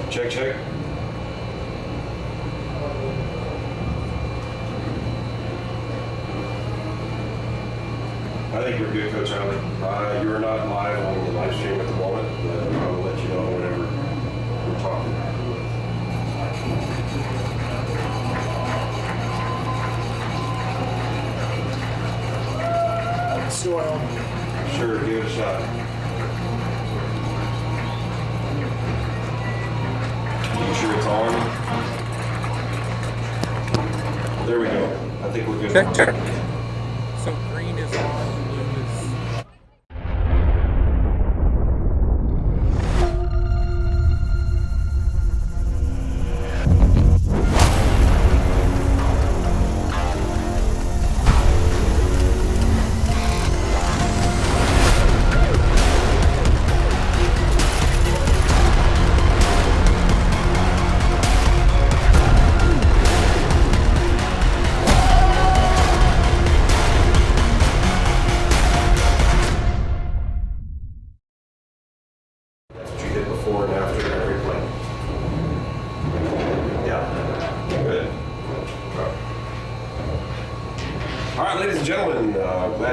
Check, check. I think we're good, Coach Allen. You are not live on the live stream at the moment, but I will let you know whenever we're talking. Soil. Sure, give it a shot. You sure it's on? There we go. I think we're good. Check. So green is on, blue is...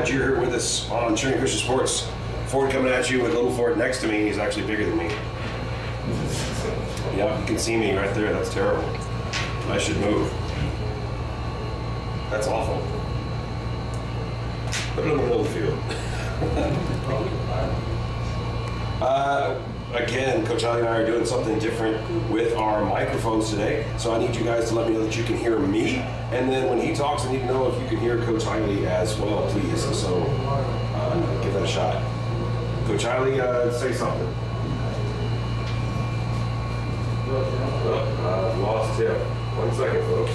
You're here with us on Trinity Christian Sports. Ford coming at you with little Ford next to me. He's actually bigger than me. Yeah, you can see me right there. That's terrible. I should move. That's awful. Put it in the middle of the field. Again, Coach Ali and I are doing something different with our microphones today. So I need you guys to let me know that you can hear me. And then when he talks, I need to know if you can hear Coach Ali as well, please. So give that a shot. Coach Ali, say something. Lost tip. 1 second, folks.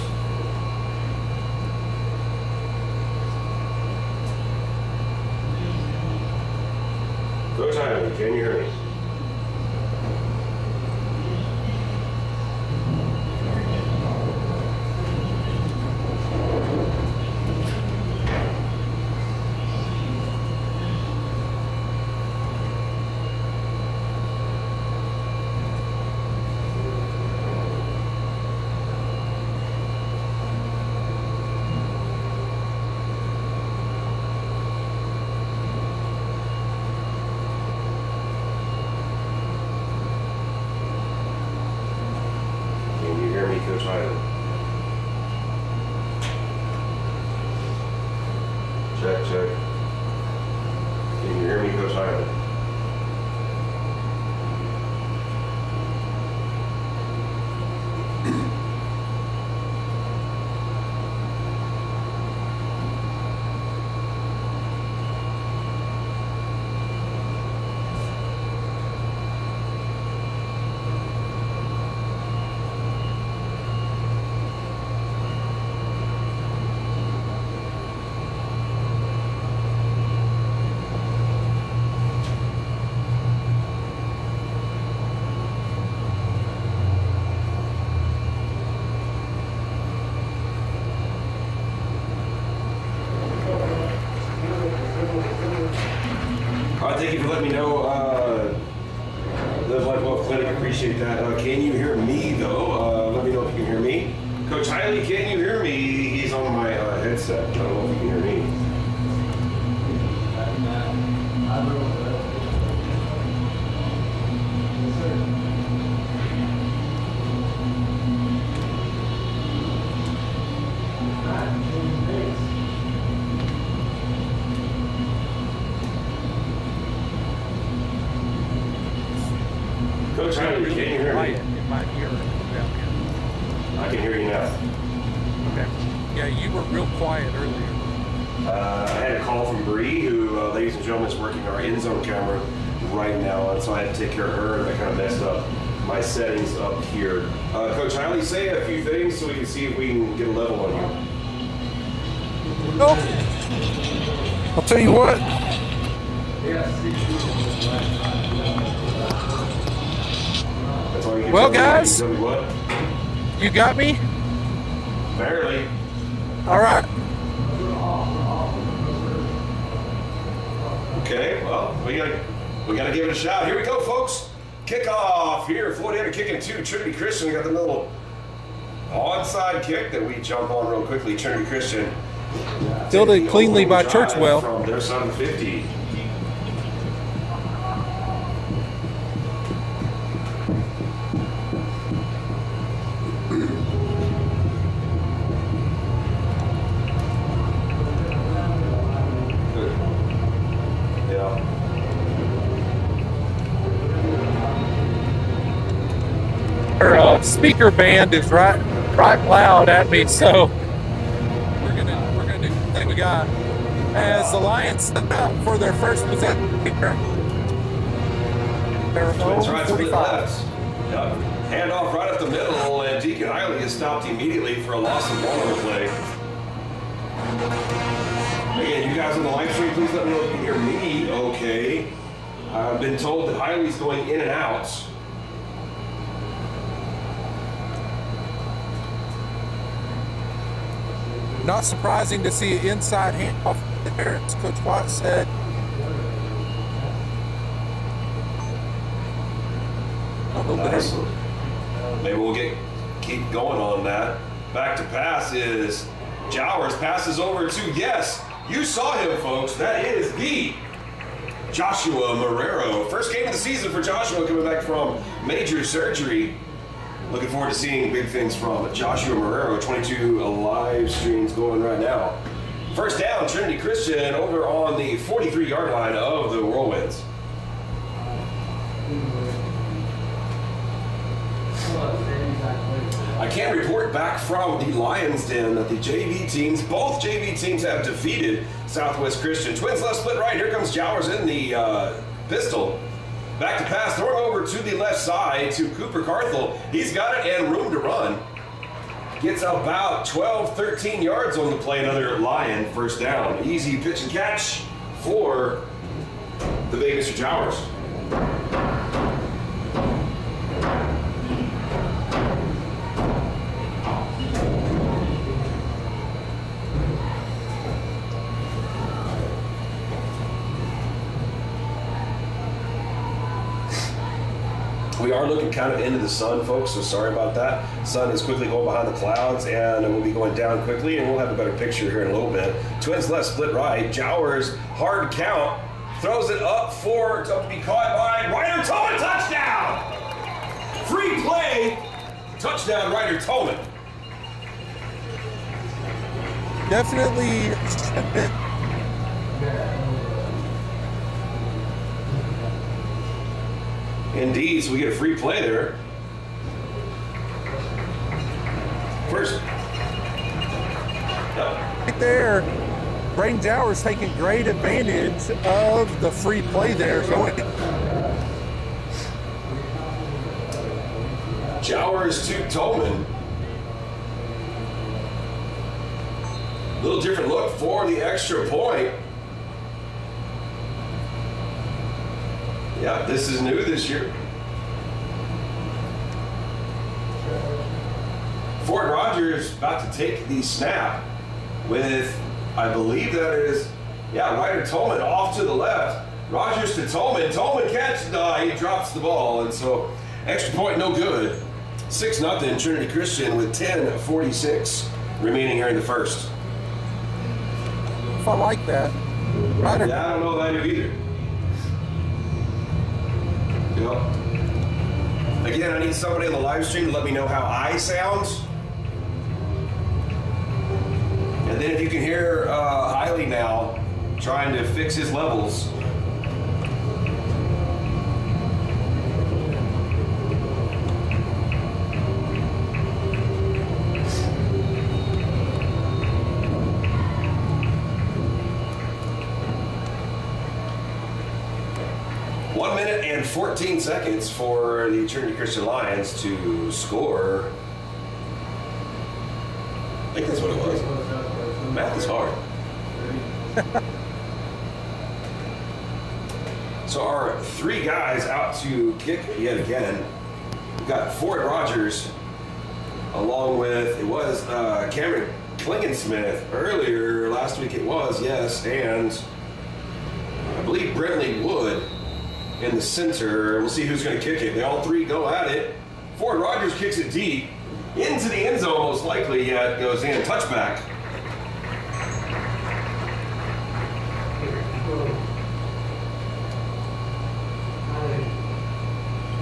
Coach Ali, can you hear me? Coach Hyland. Check, check. Can you hear me, Coach Hyland? Thank you for letting me know. The Life Wealth Clinic, appreciate that. Can you hear me though? Let me know if you can hear me. Coach Hiley, can you hear me? He's on my headset. I don't know if you can hear me. Coach Hyland, can you hear me? In my ear down here. I can hear you now. Okay. Yeah, you were real quiet earlier. I had a call from Bree, who, ladies and gentlemen, is working our end zone camera right now, and so I had to take care of her, and I kind of messed up my settings up here. Coach Hyland, say a few things so we can see if we can get a level on you. Oh, I'll tell you what. Well, guys, you got me? Barely. All right. Okay, well, we gotta give it a shot. Here we go, folks. Kickoff here. Floydada kicking to Trinity Christian. We got the little onside kick that we jump on real quickly. Trinity Christian. Fielded cleanly by Churchwell. From their side of the 50. Speaker band is right loud at me, so we're gonna do the thing we got as the Lions set up for their first possession. Twins right to the left. Yep. Handoff right up the middle, and Deacon Hiley is stopped immediately for a loss of ball on the play. Again, you guys on the live stream, please let me know if you can hear me okay. I've been told that Hiley's going in and out. Not surprising to see an inside handoff there, as Coach Watt said. Maybe we'll keep going on that. Back to pass is Jowers. Passes over to, yes, you saw him, folks. That is the Joshua Marrero. First game of the season for Joshua, coming back from major surgery. Looking forward to seeing big things from Joshua Marrero. 22 live streams going right now. First down, Trinity Christian over on the 43-yard line of the Whirlwinds. I can report back from the Lions Den that the both JV teams have defeated Southwest Christian. Twins left, split right. Here comes Jowers in the pistol. Back to pass, throwing over to the left side to Cooper Carthel. He's got it and room to run. Gets about 12, 13 yards on the play. Another Lion first down. Easy pitch and catch for the big Mr. Jowers. We are looking kind of into the sun, folks, so sorry about that. Sun is quickly going behind the clouds, and we'll be going down quickly, and we'll have a better picture here in a little bit. Twins left, split right. Jowers, hard count, throws it up to be caught by Ryder Tolman. Touchdown! Free play. Touchdown, Ryder Tolman. Definitely. Indeed, so we get a free play there. First. Right there, Braden Jowers taking great advantage of the free play there. Jowers to Tolman. A little different look for the extra point. Yeah, this is new this year. Fort Rogers about to take the snap with, I believe that is, Ryder Tolman off to the left. Rogers to Tolman. Tolman catches, he drops the ball, and so extra point no good. 6-0 Trinity Christian with 10:46 remaining here in the first. If I like that. Ryder. Yeah, I don't know that I do either. Yep. Again, I need somebody on the live stream to let me know how I sound. And then if you can hear Hiley now trying to fix his levels. One minute and 14 seconds for the Trinity Christian Lions to score. I think that's what it was. Math is hard. So our three guys out to kick yet again. We've got Fort Rogers along with, it was Cameron Klingensmith earlier last week it was, yes, and I believe Brentley Wood in the center. We'll see who's going to kick it. They all three go at it. Ford Rogers kicks it deep into the end zone, most likely. Yeah, it goes in. Touchback.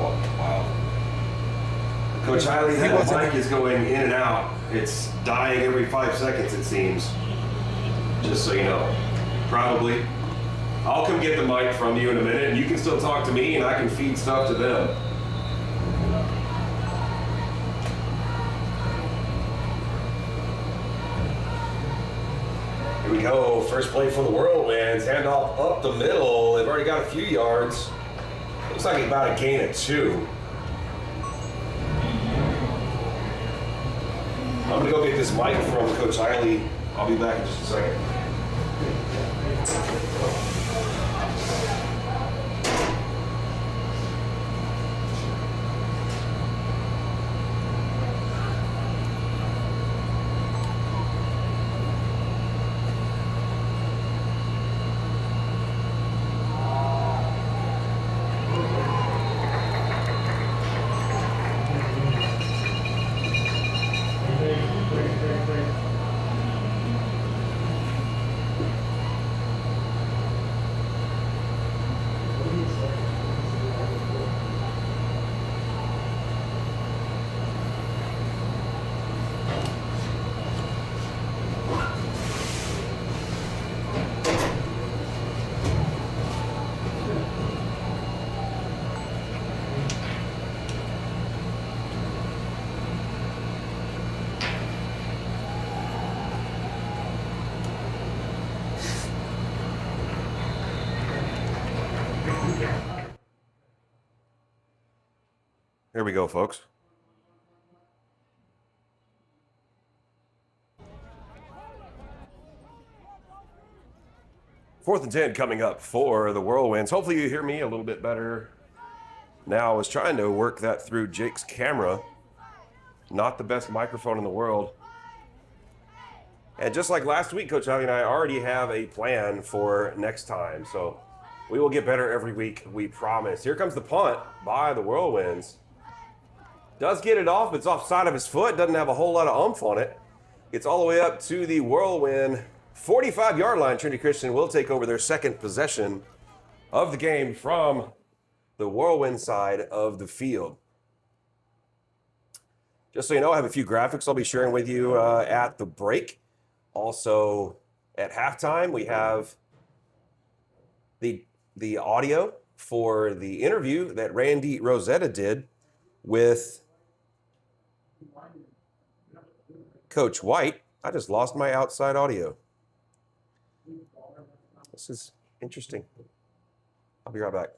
Oh, wow. Coach Hiley, that mic is going in and out. It's dying every 5 seconds, it seems. Just so you know. Probably. I'll come get the mic from you in a minute, and you can still talk to me, and I can feed stuff to them. Here we go. First play for the Whirlwinds. Handoff up the middle. They've already got a few yards. Looks like about a gain of 2. I'm going to go get this mic from Coach Hiley. I'll be back in just a second. Here we go, folks. Fourth and 10 coming up for the Whirlwinds. Hopefully you hear me a little bit better. Now, I was trying to work that through Jake's camera. Not the best microphone in the world. And just like last week, Coach Javi and I already have a plan for next time. So we will get better every week, we promise. Here comes the punt by the Whirlwinds. Does get it off, but it's offside of his foot. Doesn't have a whole lot of oomph on it. It's all the way up to the Whirlwind 45-yard line. Trinity Christian will take over their second possession of the game from the Whirlwind side of the field. Just so you know, I have a few graphics I'll be sharing with you at the break. Also, at halftime, we have the audio for the interview that Randy Rosetta did with Coach White. I just lost my outside audio. This is interesting. I'll be right back.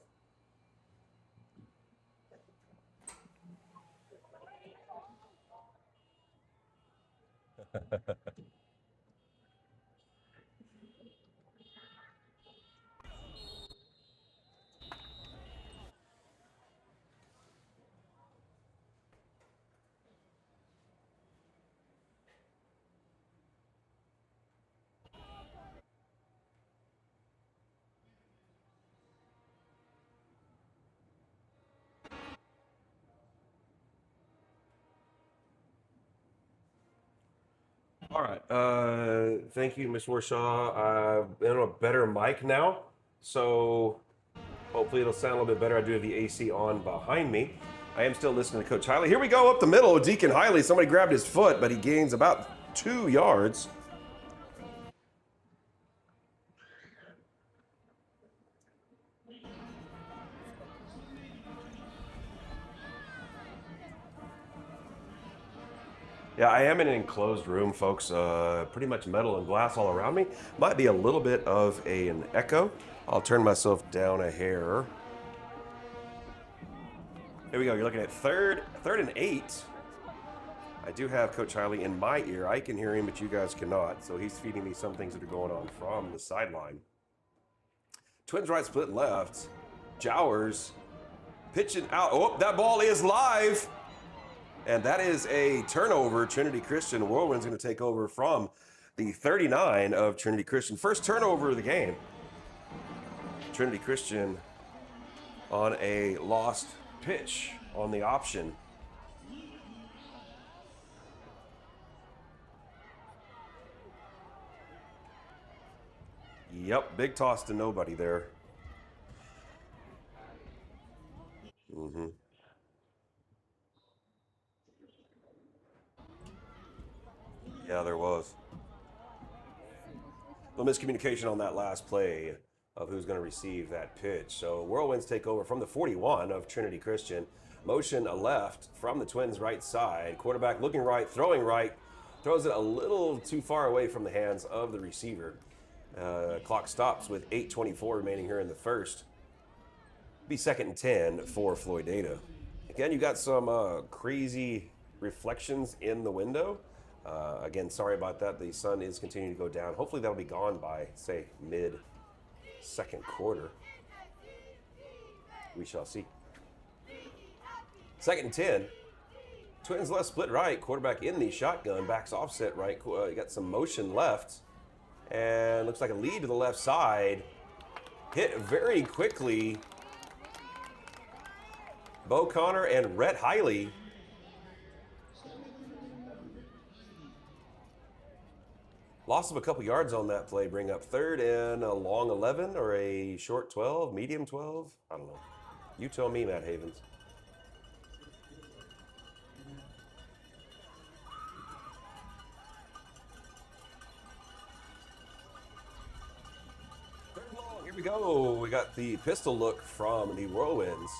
All right. Thank you, Ms. Warshaw. I'm on a better mic now, so hopefully it'll sound a little bit better. I do have the AC on behind me. I am still listening to Coach Hiley. Here we go up the middle with Deacon Hiley. Somebody grabbed his foot, but he gains about 2 yards. Yeah, I am in an enclosed room, folks. Pretty much metal and glass all around me. Might be a little bit of an echo. I'll turn myself down a hair. Here we go. You're looking at third and 8. I do have Coach Hiley in my ear. I can hear him, but you guys cannot. So he's feeding me some things that are going on from the sideline. Twins right, split left. Jowers pitching out. Oh, that ball is live. And that is a turnover. Trinity Christian. Whirlwind's going to take over from the 39 of Trinity Christian. First turnover of the game. Trinity Christian on a lost pitch on the option. Yep, big toss to nobody there. Yeah, there was. A miscommunication on that last play of who's going to receive that pitch. So Whirlwinds take over from the 41 of Trinity Christian. Motion a left from the Twins' right side. Quarterback looking right, throwing right. Throws it a little too far away from the hands of the receiver. Clock stops with 8:24 remaining here in the first. Be 2nd and 10 for Floydada. Again, you got some crazy reflections in the window. Again, sorry about that. The sun is continuing to go down. Hopefully that'll be gone by, say, mid-second quarter. We shall see. 2nd and 10. Twins left split right. Quarterback in the shotgun. Backs offset right. You got some motion left. And looks like a lead to the left side. Hit very quickly. Bo Connor and Rhett Hiley. Loss of a couple yards on that play. Bring up 3rd and a long 11 or a short 12, medium 12. I don't know. You tell me, Matt Havens. Here we go. We got the pistol look from the Whirlwinds.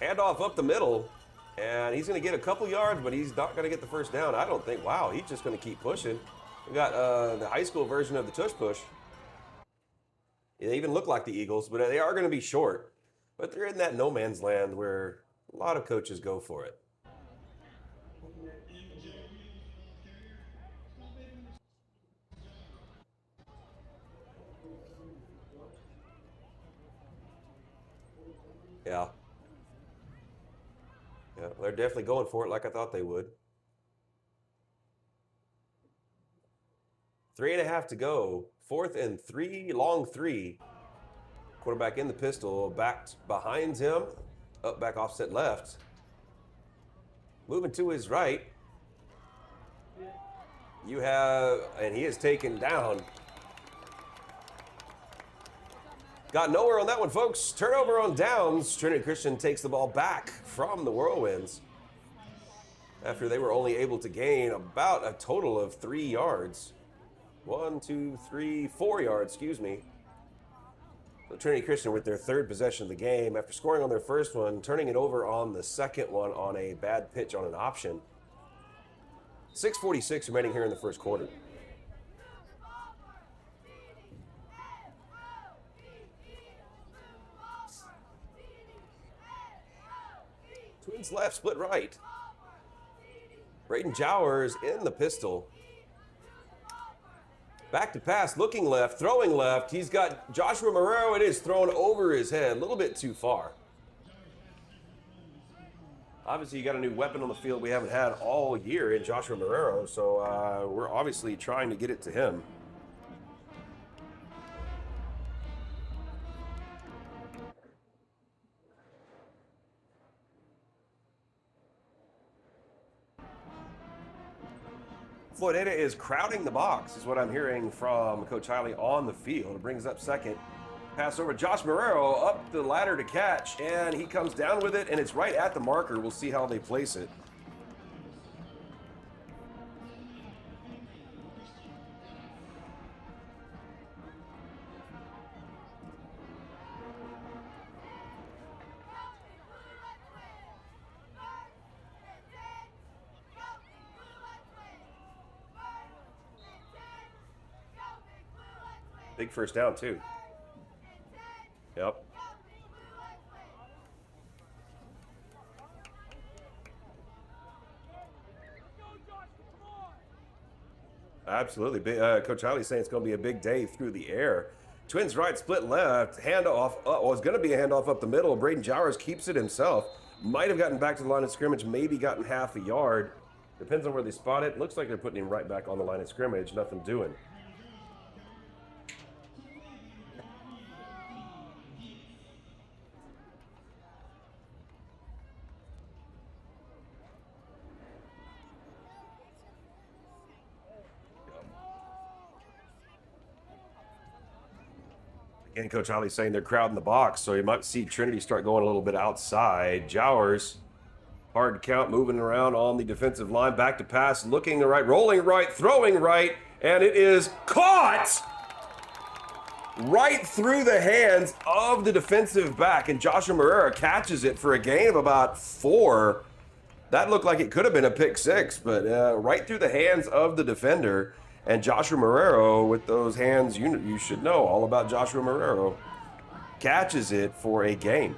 Handoff up the middle. And he's going to get a couple yards, but he's not going to get the first down, I don't think. Wow, he's just going to keep pushing. We got the high school version of the tush push. They even look like the Eagles, but they are going to be short. But they're in that no man's land where a lot of coaches go for it. Yeah. Yeah, they're definitely going for it like I thought they would. 3.5 to go. 4th and 3, long 3. Quarterback in the pistol, backed behind him. Up, back, offset left. Moving to his right. You have, and he is taken down. Got nowhere on that one, folks. Turnover on downs. Trinity Christian takes the ball back from the Whirlwinds after they were only able to gain about a total of 3 yards. 1, 2, 3, 4 yards, excuse me. So Trinity Christian with their 3rd possession of the game after scoring on their first one, turning it over on the second one on a bad pitch on an option. 6:46 remaining here in the first quarter. Twins left, split right. Braden Jowers in the pistol. Back to pass, looking left, throwing left. He's got Joshua Marrero. It is thrown over his head, a little bit too far. Obviously, you got a new weapon on the field we haven't had all year in Joshua Marrero, so we're obviously trying to get it to him. Floydada is crowding the box, is what I'm hearing from Coach Hiley on the field. It brings up second. Pass over Josh Marrero up the ladder to catch, and he comes down with it, and it's right at the marker. We'll see how they place it. Big first down, too. Yep. Absolutely. Coach Hiley's saying it's going to be a big day through the air. Twins right, split left, handoff. It's going to be a handoff up the middle. Braden Jowers keeps it himself. Might have gotten back to the line of scrimmage, maybe gotten half a yard. Depends on where they spot it. Looks like they're putting him right back on the line of scrimmage. Nothing doing. And Coach Holly's saying they're crowding the box, so you might see Trinity start going a little bit outside. Jowers, hard to count, moving around on the defensive line. Back to pass, looking the right, rolling right, throwing right, and it is caught right through the hands of the defensive back. And Joshua Moreira catches it for a gain of about 4. That looked like it could have been a pick 6, but right through the hands of the defender. And Joshua Moreira, with those hands, you should know all about Joshua Moreira, catches it for a gain.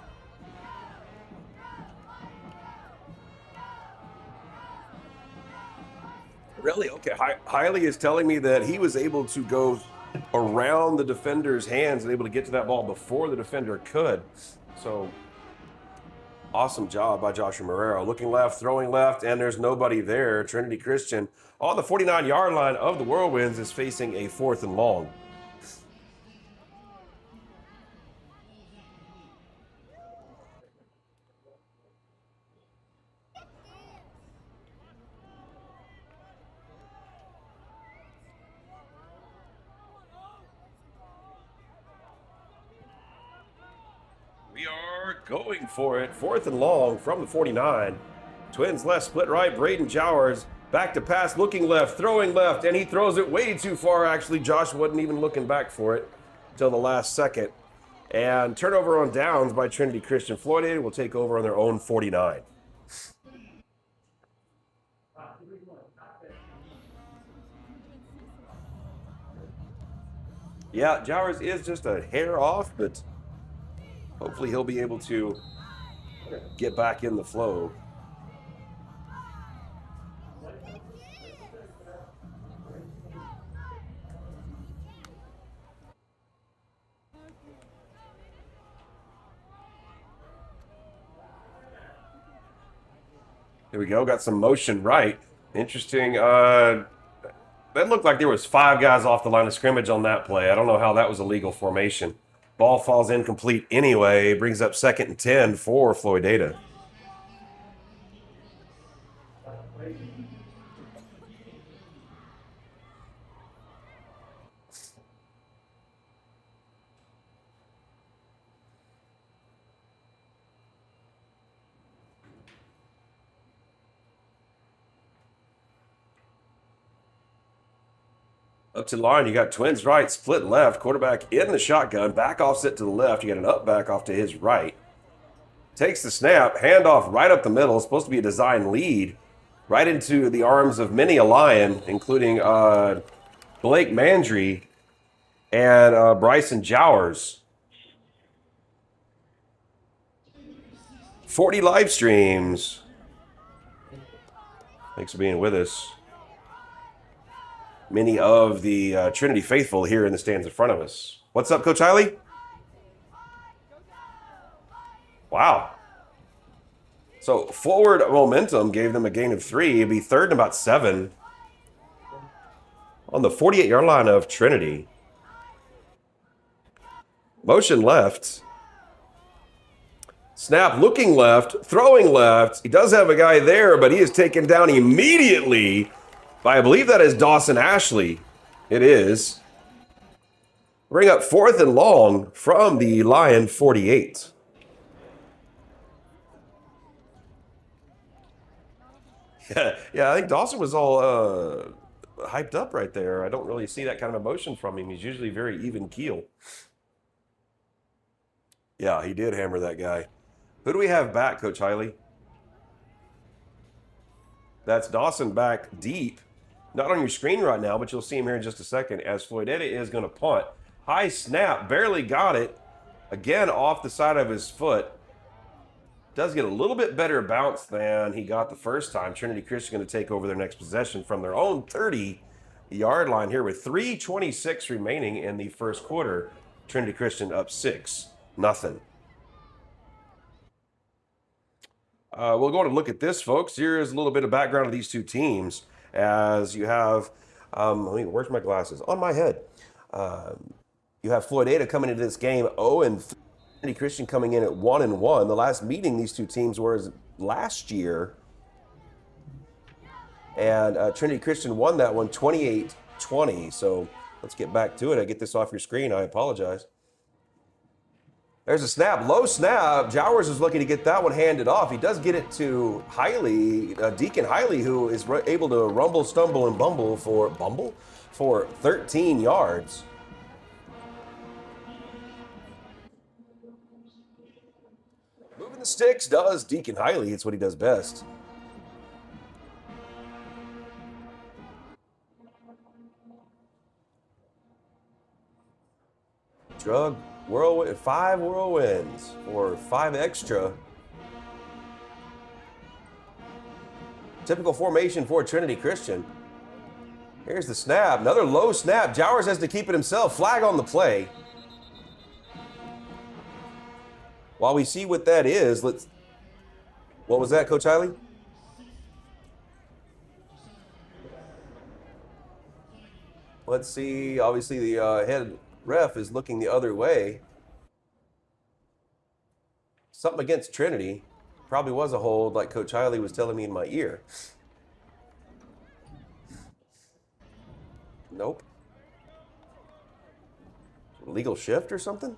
Really? Okay. Hiley is telling me that he was able to go around the defender's hands and able to get to that ball before the defender could. So awesome job by Joshua Moreira. Looking left, throwing left, and there's nobody there. Trinity Christian on the 49-yard line of the Whirlwinds is facing a 4th and long. We are going for it. 4th and long from the 49. Twins left, split right. Braden Jowers back to pass, looking left, throwing left, and he throws it way too far. Actually, Josh wasn't even looking back for it until the last second. And turnover on downs by Trinity Christian. Floydada will take over on their own 49. Yeah, Jowers is just a hair off, but hopefully he'll be able to get back in the flow. Here we go. Got some motion right. Interesting. That looked like there was 5 guys off the line of scrimmage on that play. I don't know how that was a legal formation. Ball falls incomplete anyway. Brings up 2nd and 10 for Floydada. Up to the line, you got Twins right, split left, quarterback in the shotgun, back offset to the left. You got an up back off to his right. Takes the snap, handoff right up the middle. It's supposed to be a design lead right into the arms of many a Lion, including Blake Mandry and Bryson Jowers. 40 live streams. Thanks for being with us. Many of the Trinity faithful here in the stands in front of us. What's up, Coach Hiley? Wow. So forward momentum gave them a gain of 3. It'd be 3rd and about 7 on the 48-yard line of Trinity. Motion left. Snap looking left, throwing left. He does have a guy there, but he is taken down immediately by, I believe that is Dawson Ashley. It is. Bring up 4th and long from the Lion 48. Yeah, I think Dawson was all hyped up right there. I don't really see that kind of emotion from him. He's usually very even keel. Yeah, he did hammer that guy. Who do we have back, Coach Hiley? That's Dawson back deep. Not on your screen right now, but you'll see him here in just a second as Floydada is going to punt. High snap, barely got it. Again, off the side of his foot. Does get a little bit better bounce than he got the first time. Trinity Christian going to take over their next possession from their own 30-yard line here with 3:26 remaining in the first quarter. Trinity Christian up 6-0. We'll go and look at this, folks. Here's a little bit of background of these two teams. As you have, where's my glasses? On my head. You have Floydada coming into this game 0-3. Trinity Christian coming in at 1-1. The last meeting these two teams was last year. And Trinity Christian won that one 28-20. So let's get back to it. I get this off your screen. I apologize. There's a snap, low snap. Jowers is looking to get that one handed off. He does get it to Hiley, Deacon Hiley, who is able to rumble, stumble, and bumble for 13 yards. Moving the sticks does Deacon Hiley. It's what he does best. Drug whirlwind, 5 whirlwinds or 5 extra. Typical formation for Trinity Christian. Here's the snap. Another low snap. Jowers has to keep it himself. Flag on the play. While we see what that is, let's. What was that, Coach Hiley? Let's see. Obviously, the head ref is looking the other way. Something against Trinity. Probably was a hold, like Coach Hiley was telling me in my ear. Nope. Legal shift or something?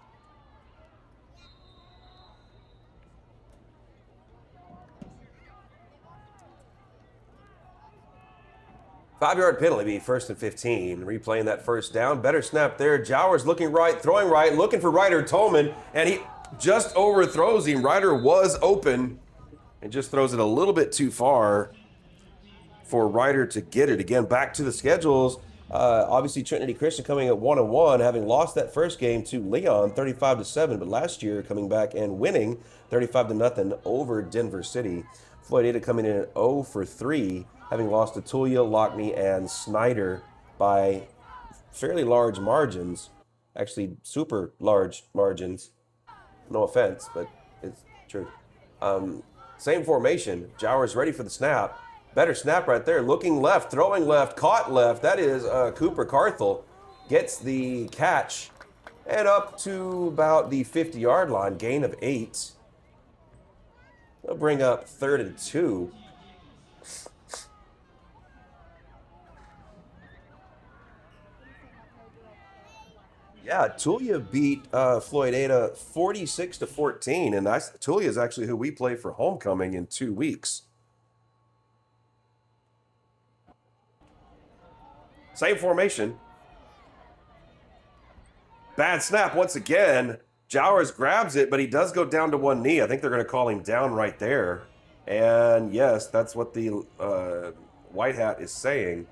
Five-yard penalty, be 1st and 15. Replaying that first down. Better snap there. Jowers looking right, throwing right, looking for Ryder Tolman, and he just overthrows him. Ryder was open and just throws it a little bit too far for Ryder to get it. Again, back to the schedules. Obviously, Trinity Christian coming at 1-1, having lost that first game to Leon 35-7, but last year coming back and winning 35-0 over Denver City. Floydada coming in at 0 for 3, having lost to Tulia, Lockney, and Snyder by fairly large margins. Actually, super large margins. No offense, but it's true. Same formation. Jowers ready for the snap. Better snap right there. Looking left, throwing left, caught left. That is Cooper Carthel. Gets the catch and up to about the 50-yard line. Gain of 8. They'll bring up 3rd and 2. Yeah, Tulia beat Floydada 46-14, and Tulia is actually who we play for homecoming in 2 weeks. Same formation. Bad snap once again. Jowers grabs it, but he does go down to one knee. I think they're going to call him down right there. And yes, that's what the white hat is saying.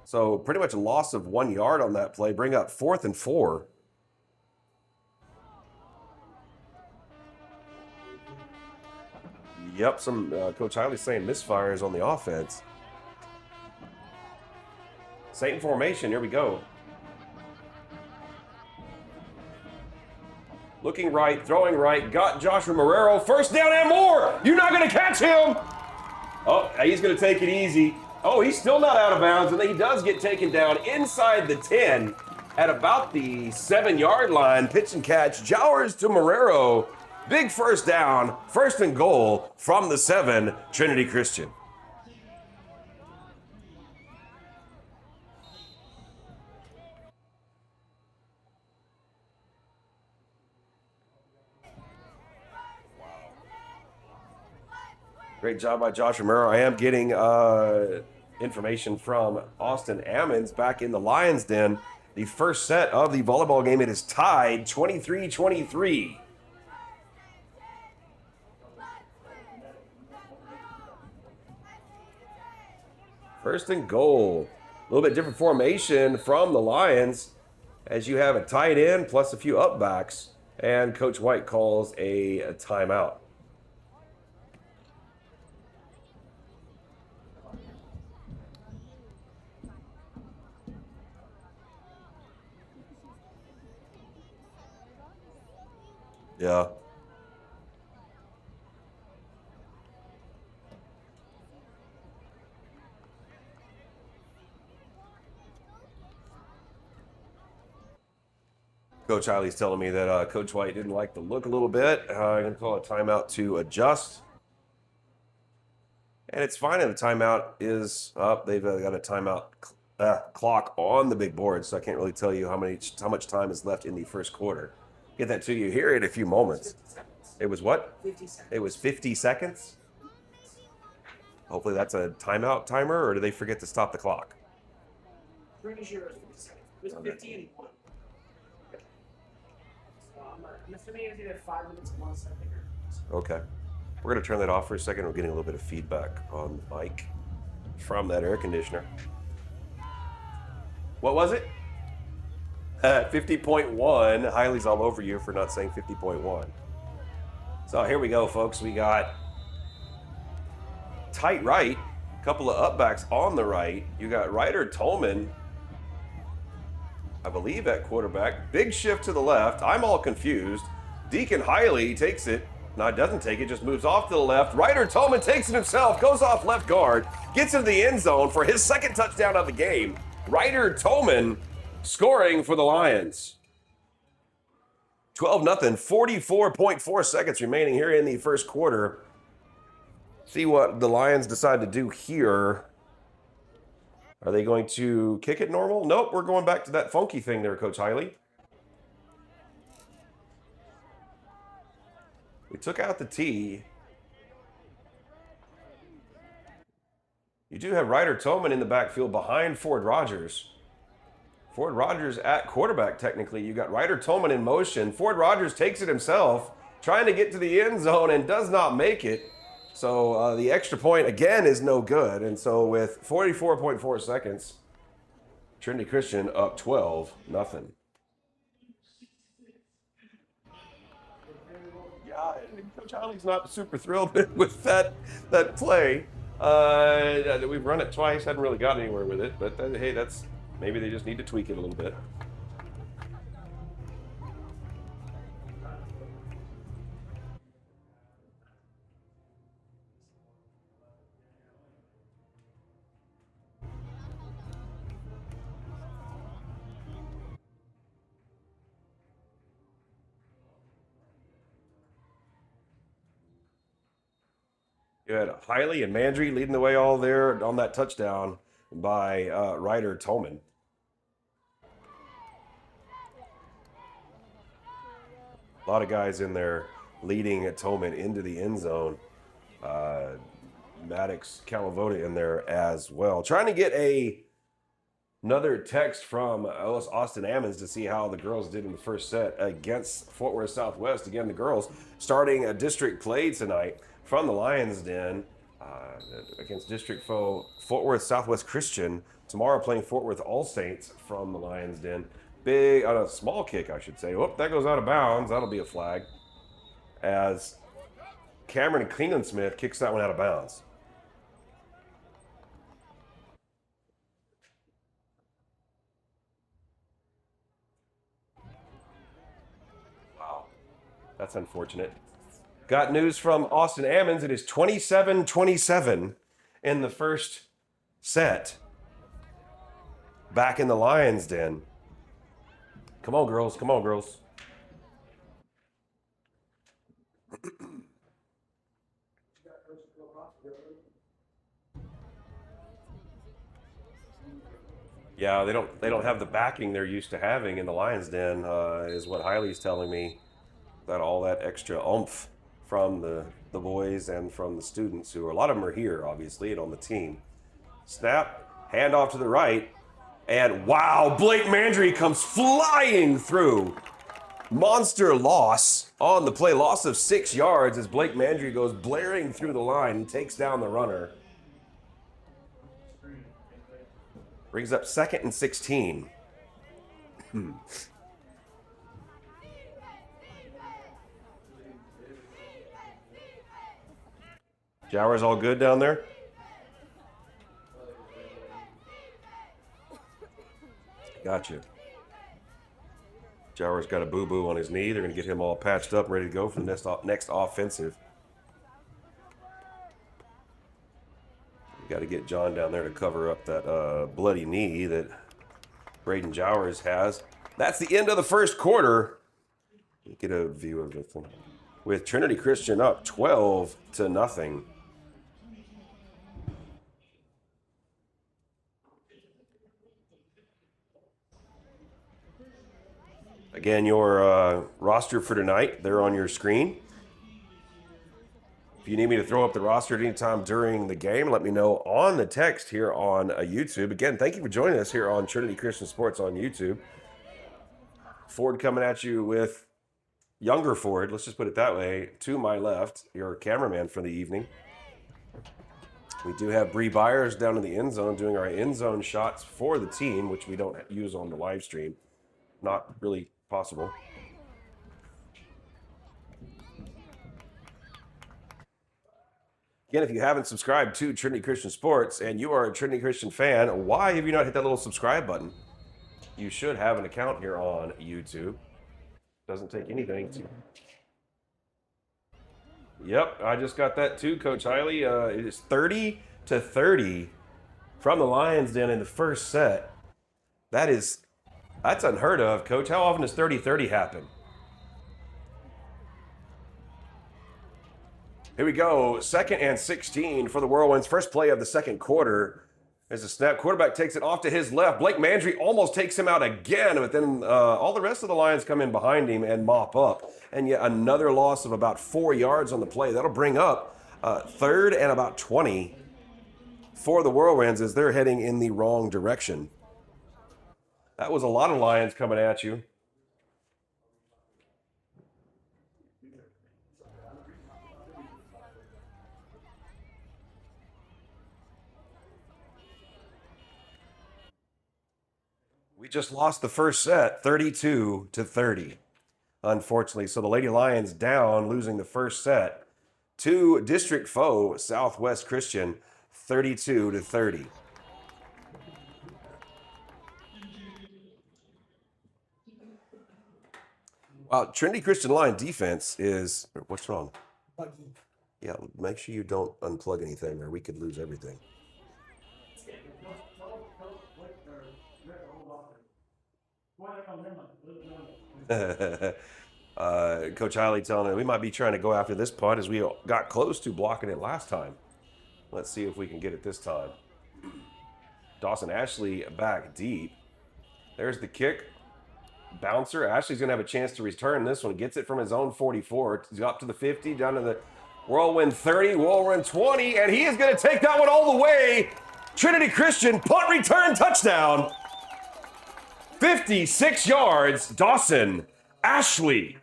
So pretty much a loss of 1 yard on that play. Bring up 4th and 4. Yep, some Coach Hiley saying misfires on the offense. Same formation. Here we go. Looking right, throwing right, got Joshua Marrero. First down and more. You're not going to catch him. Oh, he's going to take it easy. Oh, he's still not out of bounds, and then he does get taken down inside the 10 at about the 7-yard line. Pitch and catch. Jowers to Marrero. Big first down, 1st and goal from the 7, Trinity Christian. Great job by Josh Romero. I am getting information from Austin Ammons back in the Lions Den. The first set of the volleyball game, it is tied 23-23. First and goal. A little bit different formation from the Lions as you have a tight end plus a few upbacks. And Coach White calls a timeout. Yeah. Coach Hiley's telling me that Coach White didn't like the look a little bit. I'm going to call a timeout to adjust. And it's fine. And the timeout is up. They've got a timeout clock on the big board, so I can't really tell you how much time is left in the first quarter. Get that to you here in a few moments. It was what? 50 seconds. It was 50 seconds? Hopefully that's a timeout timer, or do they forget to stop the clock? Pretty sure it was 50 seconds. It was 50 and 1. So I'm assuming it's either 5 minutes and 1 second. Okay. We're going to turn that off for a second. We're getting a little bit of feedback on the mic from that air conditioner. What was it? 50.1. Hiley's all over you for not saying 50.1. So here we go, folks. We got tight right, a couple of upbacks on the right. You got Ryder Tolman, I believe, at quarterback. Big shift to the left. I'm all confused. Deacon Hiley takes it. No, it doesn't take it, just moves off to the left. Ryder Tolman takes it himself, goes off left guard, gets into the end zone for his second touchdown of the game. Ryder Tolman scoring for the Lions. 12-0, 44.4 seconds remaining here in the first quarter. See what the Lions decide to do here. Are they going to kick it normal? Nope, we're going back to that funky thing there, Coach Hiley. We took out the T. You do have Ryder Tolman in the backfield behind Ford Rogers. Ford Rogers at quarterback, technically. You got Ryder Tolman in motion. Ford Rogers takes it himself, trying to get to the end zone and does not make it. So the extra point, again, is no good. And so with 44.4 seconds, Trinity Christian up 12-0. Yeah, Coach Hiley's not super thrilled with that play. We've run it twice, hadn't really got anywhere with it. But hey, that's maybe they just need to tweak it a little bit. You had Hiley and Mandry leading the way all there on that touchdown by Ryder Tolman. A lot of guys in there leading Tolman into the end zone. Maddox, Calavoda in there as well. Trying to get another text from Austin Ammons to see how the girls did in the first set against Fort Worth Southwest. Again, the girls starting a district play tonight from the Lions Den against district foe Fort Worth Southwest Christian. Tomorrow playing Fort Worth All Saints from the Lions Den. Big, on a small kick, I should say. Whoop, that goes out of bounds. That'll be a flag. As Cameron Klingon-Smith kicks that one out of bounds. Wow, that's unfortunate. Got news from Austin Ammons. It is 27-27 in the first set. Back in the Lions Den. Come on, girls. Come on, girls. Yeah, they don't have the backing they're used to having in the Lions Den, is what Hiley's telling me. That all that extra oomph from the boys and from the students, who are, a lot of them are here, obviously, and on the team. Snap, handoff to the right, and wow, Blake Mandry comes flying through. Monster loss on the play, loss of 6 yards as Blake Mandry goes blaring through the line and takes down the runner. Brings up 2nd and 16. Jowers all good down there? Gotcha. Jowers got a boo-boo on his knee. They're going to get him all patched up, ready to go for the next offensive. Got to get John down there to cover up that bloody knee that Braden Jowers has. That's the end of the first quarter. Get a view of it with Trinity Christian up 12-0. Again, your roster for tonight, they're on your screen. If you need me to throw up the roster at any time during the game, let me know on the text here on YouTube. Again, thank you for joining us here on Trinity Christian Sports on YouTube. Ford coming at you with younger Ford, let's just put it that way, to my left, your cameraman for the evening. We do have Bree Byers down in the end zone doing our end zone shots for the team, which we don't use on the live stream. Not really possible. Again, if you haven't subscribed to Trinity Christian Sports and you are a Trinity Christian fan, why have you not hit that little subscribe button? You should have an account here on YouTube. Doesn't take anything to... Yep, I just got that too, Coach Hiley. It is 30-30 from the Lions Den in the first set. That's unheard of, Coach. How often does 30-30 happen? Here we go. 2nd and 16 for the Whirlwinds. First play of the second quarter. As a snap, quarterback takes it off to his left. Blake Mandry almost takes him out again, but then all the rest of the Lions come in behind him and mop up. And yet another loss of about 4 yards on the play. That'll bring up 3rd and about 20 for the Whirlwinds as they're heading in the wrong direction. That was a lot of Lions coming at you. We just lost the first set, 32-30, unfortunately. So the Lady Lions down, losing the first set to district foe Southwest Christian, 32-30. Trinity Christian line defense is, what's wrong? Yeah, make sure you don't unplug anything or we could lose everything. Coach Hiley telling me we might be trying to go after this punt as we got close to blocking it last time. Let's see if we can get it this time. Dawson Ashley back deep. There's the kick. Bouncer. Ashley's going to have a chance to return this one. Gets it from his own 44. He's up to the 50, down to the Whirlwind 30, Whirlwind 20, and he is going to take that one all the way. Trinity Christian punt return touchdown. 56 yards, Dawson Ashley.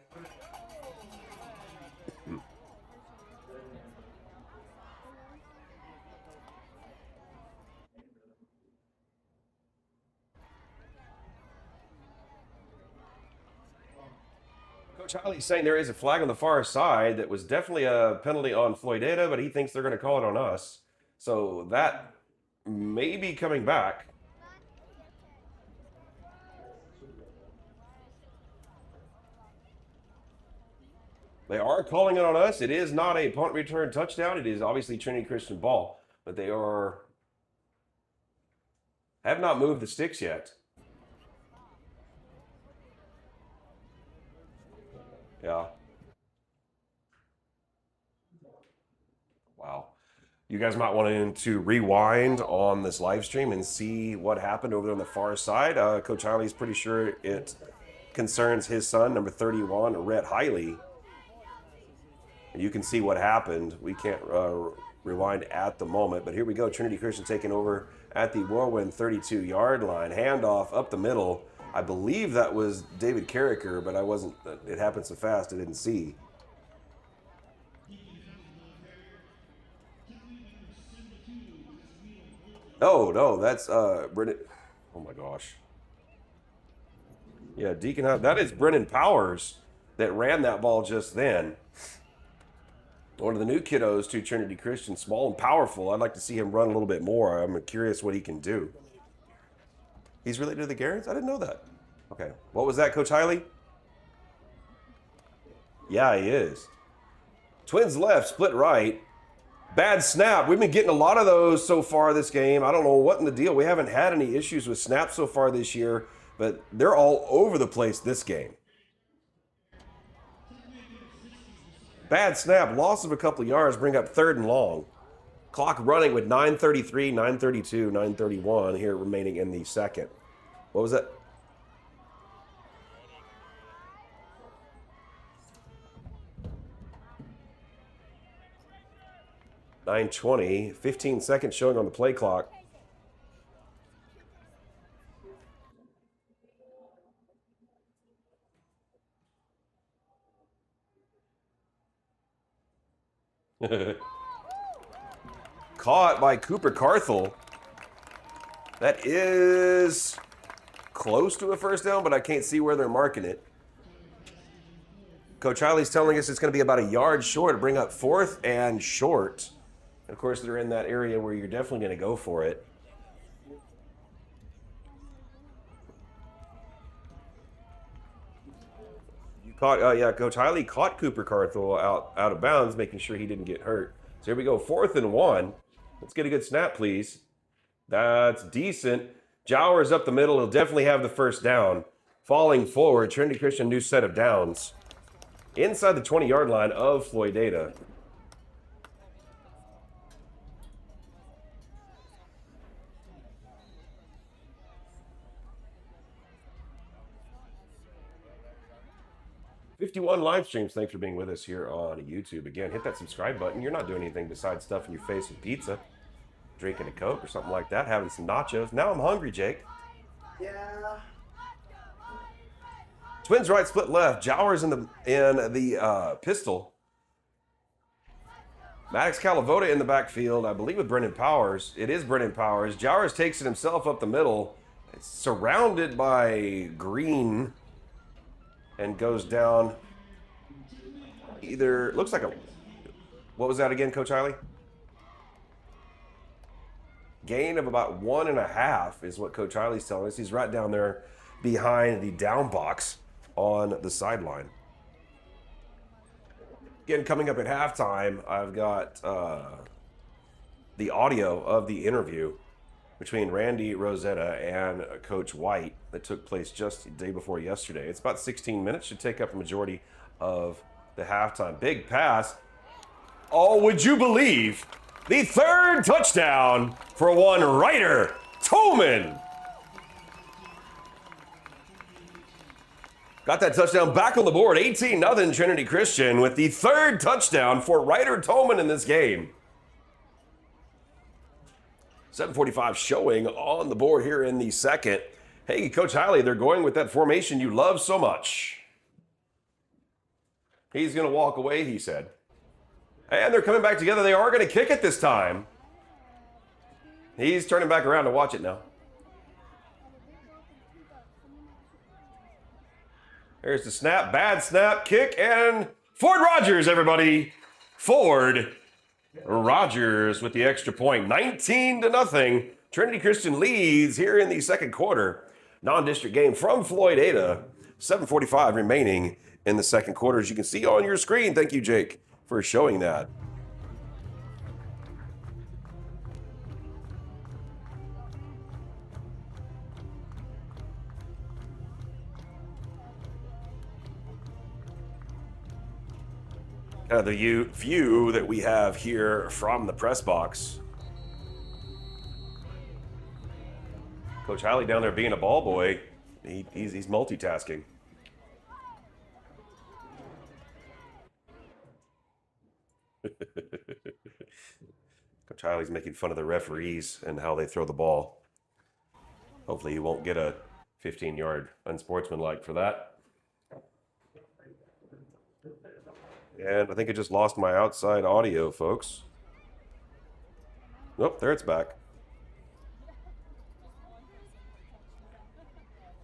Coach Hiley saying there is a flag on the far side that was definitely a penalty on Floydada, but he thinks they're going to call it on us. So that may be coming back. They are calling it on us. It is not a punt return touchdown. It is obviously Trinity Christian ball, but they have not moved the sticks yet. Yeah. Wow. You guys might want to rewind on this live stream and see what happened over there on the far side. Coach Hiley is pretty sure it concerns his son, number 31, Rhett Hiley. You can see what happened. We can't rewind at the moment, but here we go. Trinity Christian taking over at the Whirlwind 32-yard line. Handoff up the middle. I believe that was David Carricker, but I wasn't. It happened so fast I didn't see. Oh, no, that's Brennan. Oh, my gosh. Yeah, Deacon, that is Brennan Powers that ran that ball just then. One of the new kiddos to Trinity Christian, small and powerful. I'd like to see him run a little bit more. I'm curious what he can do. He's related to the Garretts? I didn't know that. Okay. What was that, Coach Hiley? Yeah, he is. Twins left, split right. Bad snap. We've been getting a lot of those so far this game. I don't know what in the deal. We haven't had any issues with snaps so far this year, but they're all over the place this game. Bad snap, loss of a couple of yards, bring up 3rd and long. Clock running with 9:33, 9:32, 9:31 here remaining in the second. What was that? 9:20, 15 seconds showing on the play clock. Caught by Cooper Carthel. That is close to a first down, but I can't see where they're marking it. Coach Hiley's telling us it's going to be about a yard short to bring up 4th and short. And of course, they're in that area where you're definitely going to go for it. Yeah, Coach Hiley caught Cooper Carthel out of bounds, making sure he didn't get hurt. So here we go, 4th and 1. Let's get a good snap, please. That's decent. Jowers up the middle. He'll definitely have the first down. Falling forward, Trinity Christian, new set of downs. Inside the 20-yard line of Floydada. #51 live streams. Thanks for being with us here on YouTube. Again, hit that subscribe button. You're not doing anything besides stuffing your face with pizza, drinking a Coke or something like that, having some nachos. Now I'm hungry, Jake. Yeah. Twins right, split left. Jowers in the pistol. Maddox Calavoda in the backfield, I believe with Brendan Powers. It is Brendan Powers. Jowers takes it himself up the middle. It's surrounded by green and goes down either, looks like a, what was that again, Coach Hiley? Gain of about 1.5 is what Coach Hiley's telling us. He's right down there behind the down box on the sideline. Again, coming up at halftime, I've got the audio of the interview between Randy Rosetta and Coach White that took place just the day before yesterday. It's about 16 minutes, should take up a majority of the halftime. Big pass. Oh, would you believe the 3rd touchdown for one Ryder Tolman. Got that touchdown back on the board. 18-0 Trinity Christian with the 3rd touchdown for Ryder Tolman in this game. 7:45 showing on the board here in the second. Hey, Coach Hiley, they're going with that formation you love so much. He's going to walk away, he said. And they're coming back together. They are going to kick it this time. He's turning back around to watch it now. There's the snap, bad snap, kick, and Ford Rogers, everybody. Ford Rogers with the extra point. 19-0. Trinity Christian leads here in the second quarter. Non-district game from Floydada. 7:45 remaining in the second quarter, as you can see on your screen. Thank you, Jake, for showing that. The view that we have here from the press box. Coach Hiley down there being a ball boy, he's multitasking. Coach Hiley's making fun of the referees and how they throw the ball. Hopefully he won't get a 15-yard unsportsmanlike for that. And I think I just lost my outside audio, folks. Nope, there it's back.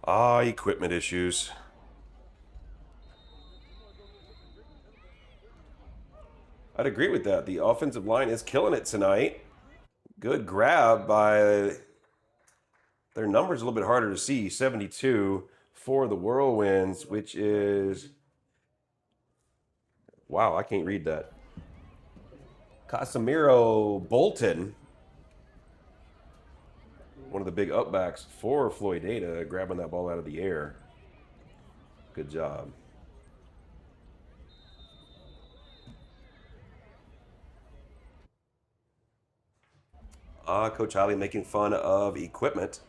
Equipment issues. I'd agree with that. The offensive line is killing it tonight. Good grab by their numbers, a little bit harder to see. 72 for the Whirlwinds, which is... Wow, I can't read that. Casimiro Bolton, one of the big upbacks for Floydada, grabbing that ball out of the air. Good job. Coach Hiley making fun of equipment.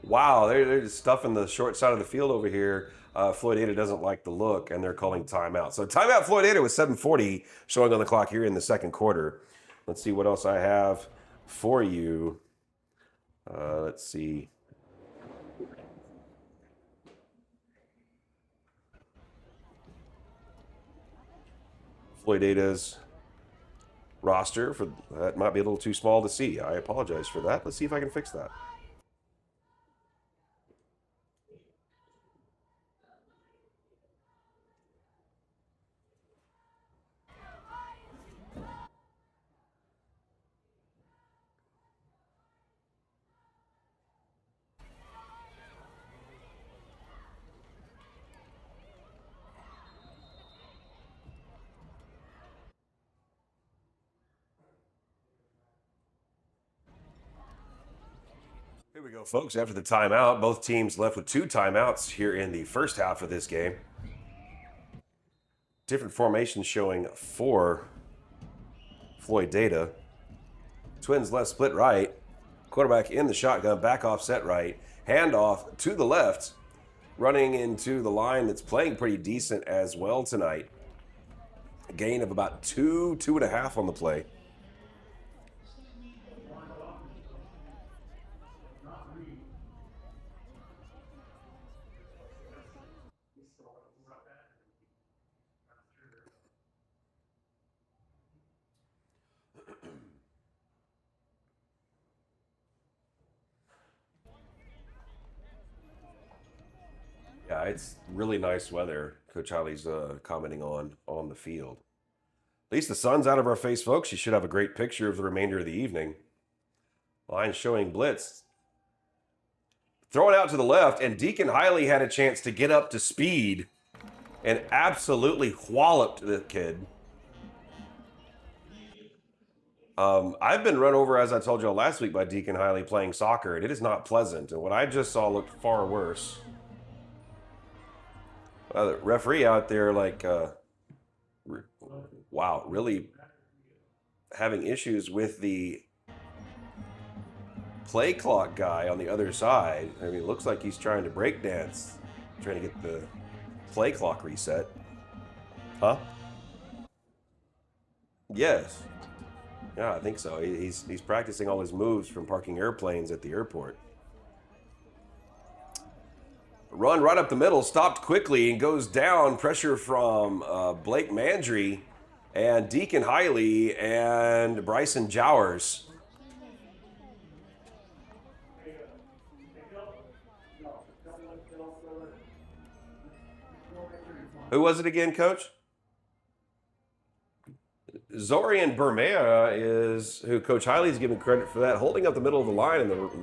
Wow, they're just stuffing the short side of the field over here. Floydada doesn't like the look, and they're calling timeout. So timeout Floydada with 7:40 showing on the clock here in the second quarter. Let's see what else I have for you. Let's see. Floydada's roster for that might be a little too small to see. I apologize for that. Let's see if I can fix that. Here we go, folks. After the timeout, both teams left with 2 timeouts here in the first half of this game. Different formations showing for Floydada. Twins left, split right. Quarterback in the shotgun, back off, set right. Handoff to the left. Running into the line that's playing pretty decent as well tonight. A gain of about 2.5 on the play. Yeah, it's really nice weather. Coach Holly's commenting on the field. At least the sun's out of our face, folks. You should have a great picture of the remainder of the evening. Line showing blitz. Thrown out to the left, and Deacon Hiley had a chance to get up to speed and absolutely walloped the kid. I've been run over, as I told you all last week, by Deacon Hiley playing soccer, and it is not pleasant. And what I just saw looked far worse. The referee out there, like, wow, really having issues with the play clock guy on the other side. I mean, it looks like he's trying to break dance, trying to get the play clock reset. Huh? Yes. Yeah, I think so. He's practicing all his moves from parking airplanes at the airport. Run right up the middle, stopped quickly and goes down. Pressure from Blake Mandry and Deacon Hiley and Bryson Jowers. Who was it again, Coach? Zorian Bermea is who Coach Hiley's giving credit for that, holding up the middle of the line,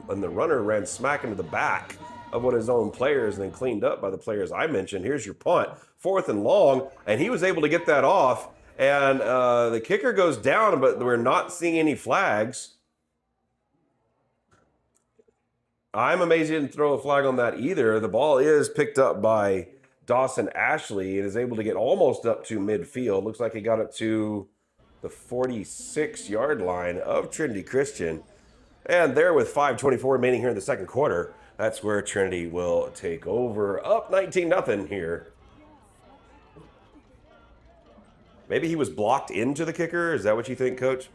and the runner ran smack into the back of one of his own players and then cleaned up by the players I mentioned. Here's your punt, 4th and long, and he was able to get that off, and the kicker goes down, but we're not seeing any flags. I'm amazed he didn't throw a flag on that either. The ball is picked up by Dawson Ashley and is able to get almost up to midfield. Looks like he got it to the 46-yard line of Trinity Christian. And there with 5:24 remaining here in the second quarter, that's where Trinity will take over. Up 19-0 here. Maybe he was blocked into the kicker. Is that what you think, Coach?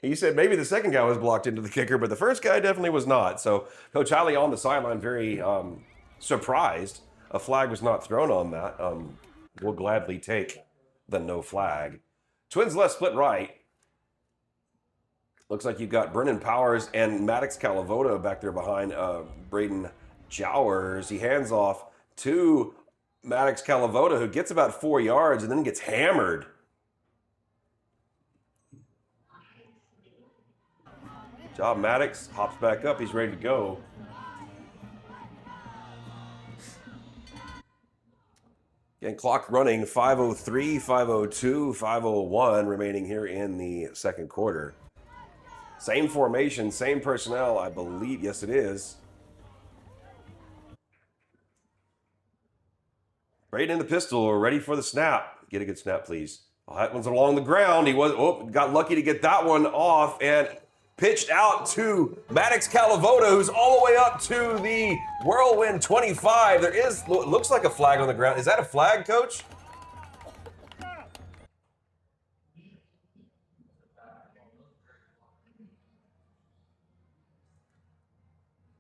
He said maybe the second guy was blocked into the kicker, but the first guy definitely was not. So Coach Hiley on the sideline very surprised a flag was not thrown on that. We'll gladly take the no flag. Twins left, split right. Looks like you've got Brennan Powers and Maddox Calavoda back there behind Braden Jowers. He hands off to Maddox Calavoda, who gets about 4 yards and then gets hammered. Job Maddox hops back up. He's ready to go. Again, clock running, 5:03, 5:02, 5:01 remaining here in the second quarter. Same formation, same personnel, I believe. Yes, it is. Braden in the pistol, ready for the snap. Get a good snap, please. Oh, that one's along the ground. He got lucky to get that one off, and Pitched out to Maddox Calavoda, who's all the way up to the Whirlwind 25. There is, looks like a flag on the ground. Is that a flag, Coach?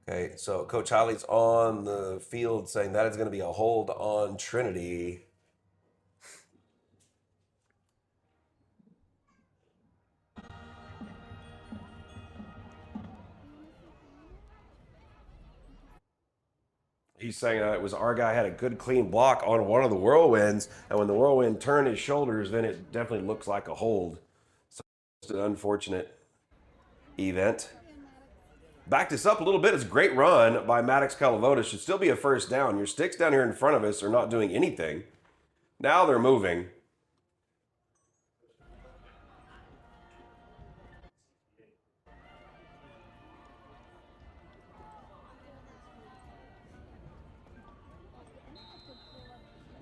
Okay, so Coach Hiley's on the field saying that is going to be a hold on Trinity. He's saying it was our guy had a good clean block on one of the Whirlwinds, and when the Whirlwind turned his shoulders, then it definitely looks like a hold. So it's an unfortunate event. Backed us up a little bit. It's a great run by Maddox Calavoda. Should still be a first down. Your sticks down here in front of us are not doing anything. Now they're moving.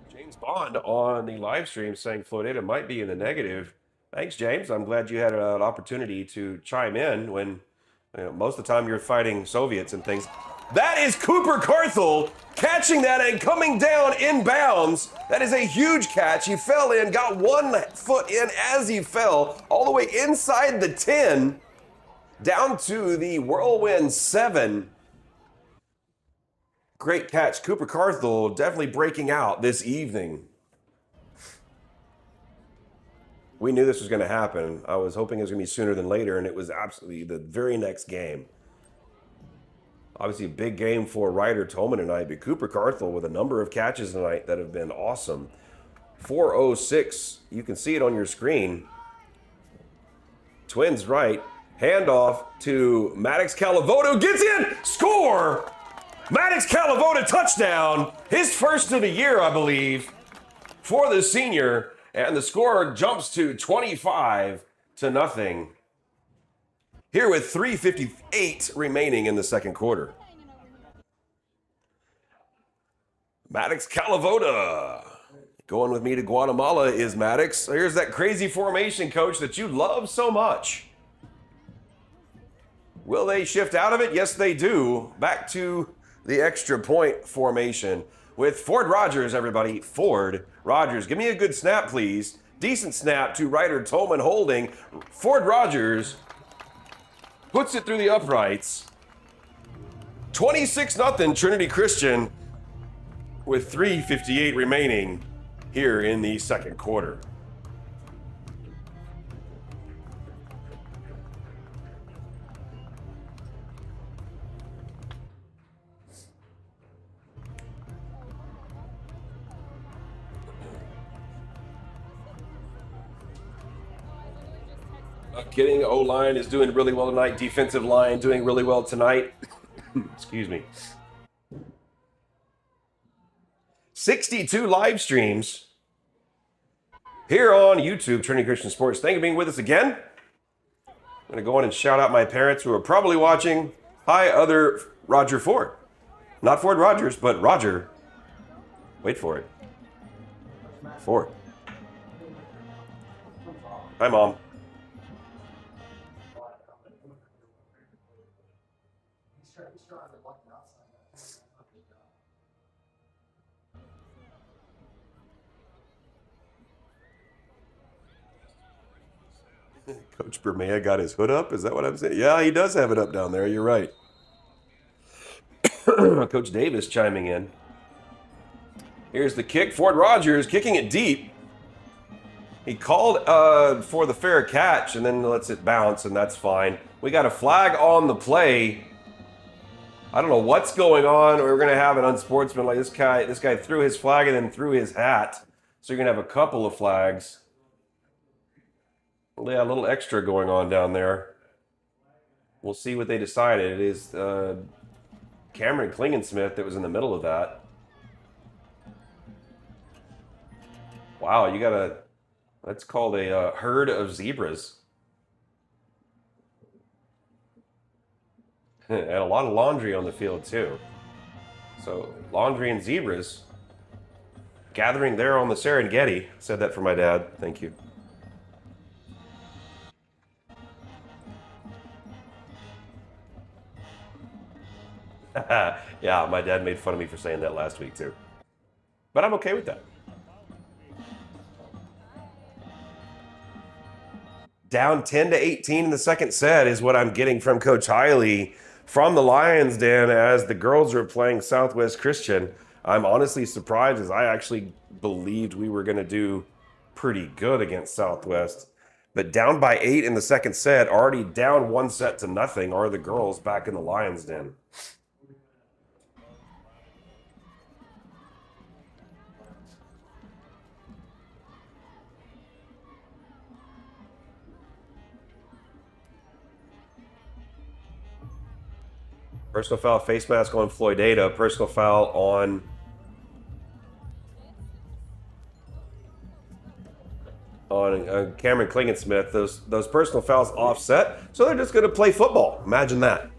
James Bond on the live stream saying Floydada might be in the negative. Thanks, James. I'm glad you had an opportunity to chime in when most of the time you're fighting Soviets and things. That is Cooper Carthel catching that and coming down in bounds. That is a huge catch. He fell in, got 1 foot in as he fell, all the way inside the 10, down to the Whirlwind 7. Great catch. Cooper Carthel definitely breaking out this evening. We knew this was going to happen. I was hoping it was going to be sooner than later, and it was absolutely the very next game. Obviously, a big game for Ryder Tolman tonight, but Cooper Carthel with a number of catches tonight that have been awesome. 4:06. You can see it on your screen. Twins right. Handoff to Maddox Calavoda. Gets in! Score! Maddox Calavoda touchdown. His first of the year, I believe, for the senior. And the score jumps to 25-0. Here with 3:58 remaining in the second quarter. Maddox Calavoda. Going with me to Guatemala is Maddox. Here's that crazy formation, Coach, that you love so much. Will they shift out of it? Yes, they do. Back to the extra point formation with Ford Rogers, everybody. Ford Rogers. Give me a good snap, please. Decent snap to Ryder Tolman holding. Ford Rogers puts it through the uprights. 26-0 Trinity Christian with 3:58 remaining here in the second quarter. Not kidding. O-line is doing really well tonight. Defensive line doing really well tonight. Excuse me. 62 live streams here on YouTube, Trinity Christian Sports. Thank you for being with us again. I'm going to go on and shout out my parents who are probably watching. Hi, other Roger Ford. Not Ford Rogers, but Roger. Wait for it. Ford. Hi, Mom. Coach Bermea got his hood up? Is that what I'm saying? Yeah, he does have it up down there. You're right. Coach Davis chiming in. Here's the kick. Ford Rogers kicking it deep. He called for the fair catch and then lets it bounce, and that's fine. We got a flag on the play. I don't know what's going on. We're going to have an unsportsmanlike. This guy threw his flag and then threw his hat. So you're going to have a couple of flags. Yeah, a little extra going on down there. We'll see what they decided. It is Cameron Klingensmith that was in the middle of that. Wow, you got a... That's called a herd of zebras. And a lot of laundry on the field, too. So, laundry and zebras gathering there on the Serengeti. Said that for my dad. Thank you. Yeah, my dad made fun of me for saying that last week too. But I'm okay with that. Down 10 to 18 in the second set is what I'm getting from Coach Hiley from the Lions Den as the girls are playing Southwest Christian. I'm honestly surprised as I actually believed we were going to do pretty good against Southwest. But down by 8 in the second set, already down 1-0 are the girls back in the Lions Den. Personal foul, face mask on Floydada. Personal foul on Cameron Klingensmith. Those personal fouls offset, so they're just going to play football. Imagine that.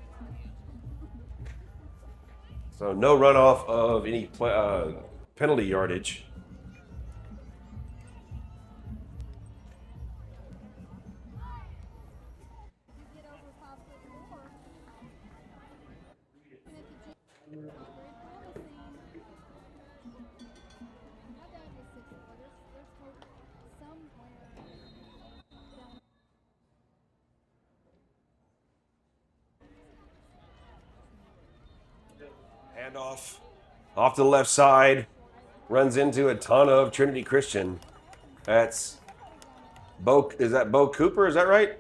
So no runoff of any penalty yardage. Handoff off to the left side, runs into a ton of Trinity Christian. That's Bo. Is that Bo Cooper? Is that right?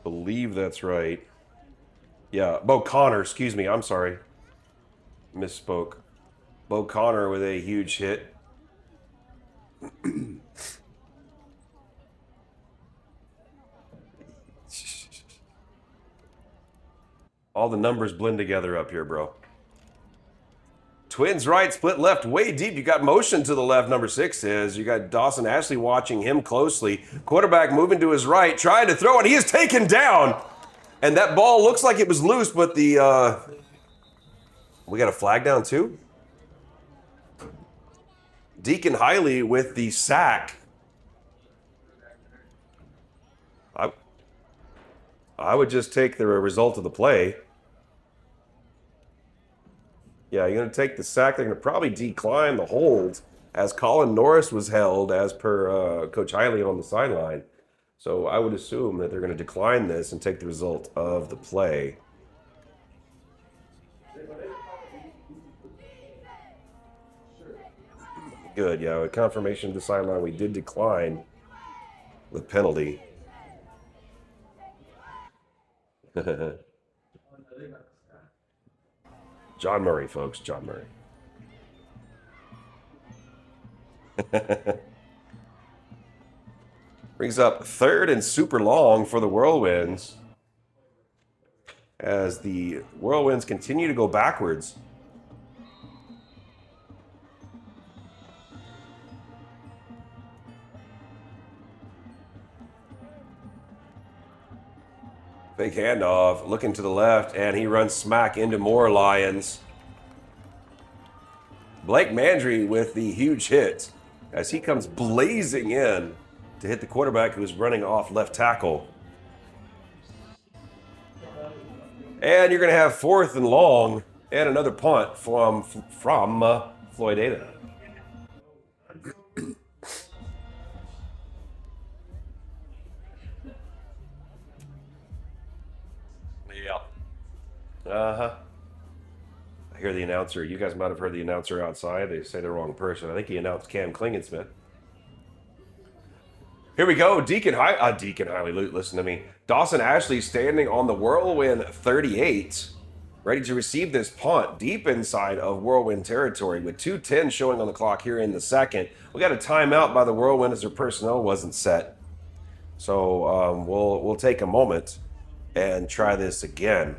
Believe that's right. Yeah, Bo Connor. Excuse me. I'm sorry. Misspoke. Bo Connor with a huge hit. All the numbers blend together up here, bro. Twins right, split left, way deep. You got motion to the left, number 6 is. You got Dawson Ashley watching him closely. Quarterback moving to his right, trying to throw, and he is taken down. And that ball looks like it was loose, but the... we got a flag down too? Deacon Hiley with the sack. I would just take the result of the play. Yeah, you're going to take the sack. They're going to probably decline the hold as Colin Norris was held as per Coach Hiley on the sideline. So I would assume that they're going to decline this and take the result of the play. Good, yeah. With confirmation of the sideline, we did decline the penalty. John Murray, folks. John Murray. Brings up 3rd and super long for the Whirlwinds as the Whirlwinds continue to go backwards. Big handoff, looking to the left, and he runs smack into more Lions. Blake Mandry with the huge hit as he comes blazing in to hit the quarterback who is running off left tackle. And you're going to have 4th and long and another punt from Floydada. Uh-huh. I hear the announcer. You guys might have heard the announcer outside. They say the wrong person. I think he announced Cam Klingensmith. Here we go. Deacon Hiley, listen to me. Dawson Ashley standing on the Whirlwind 38, ready to receive this punt deep inside of Whirlwind territory with 2:10 showing on the clock here in the second. We got a timeout by the Whirlwind as their personnel wasn't set. So we'll take a moment and try this again.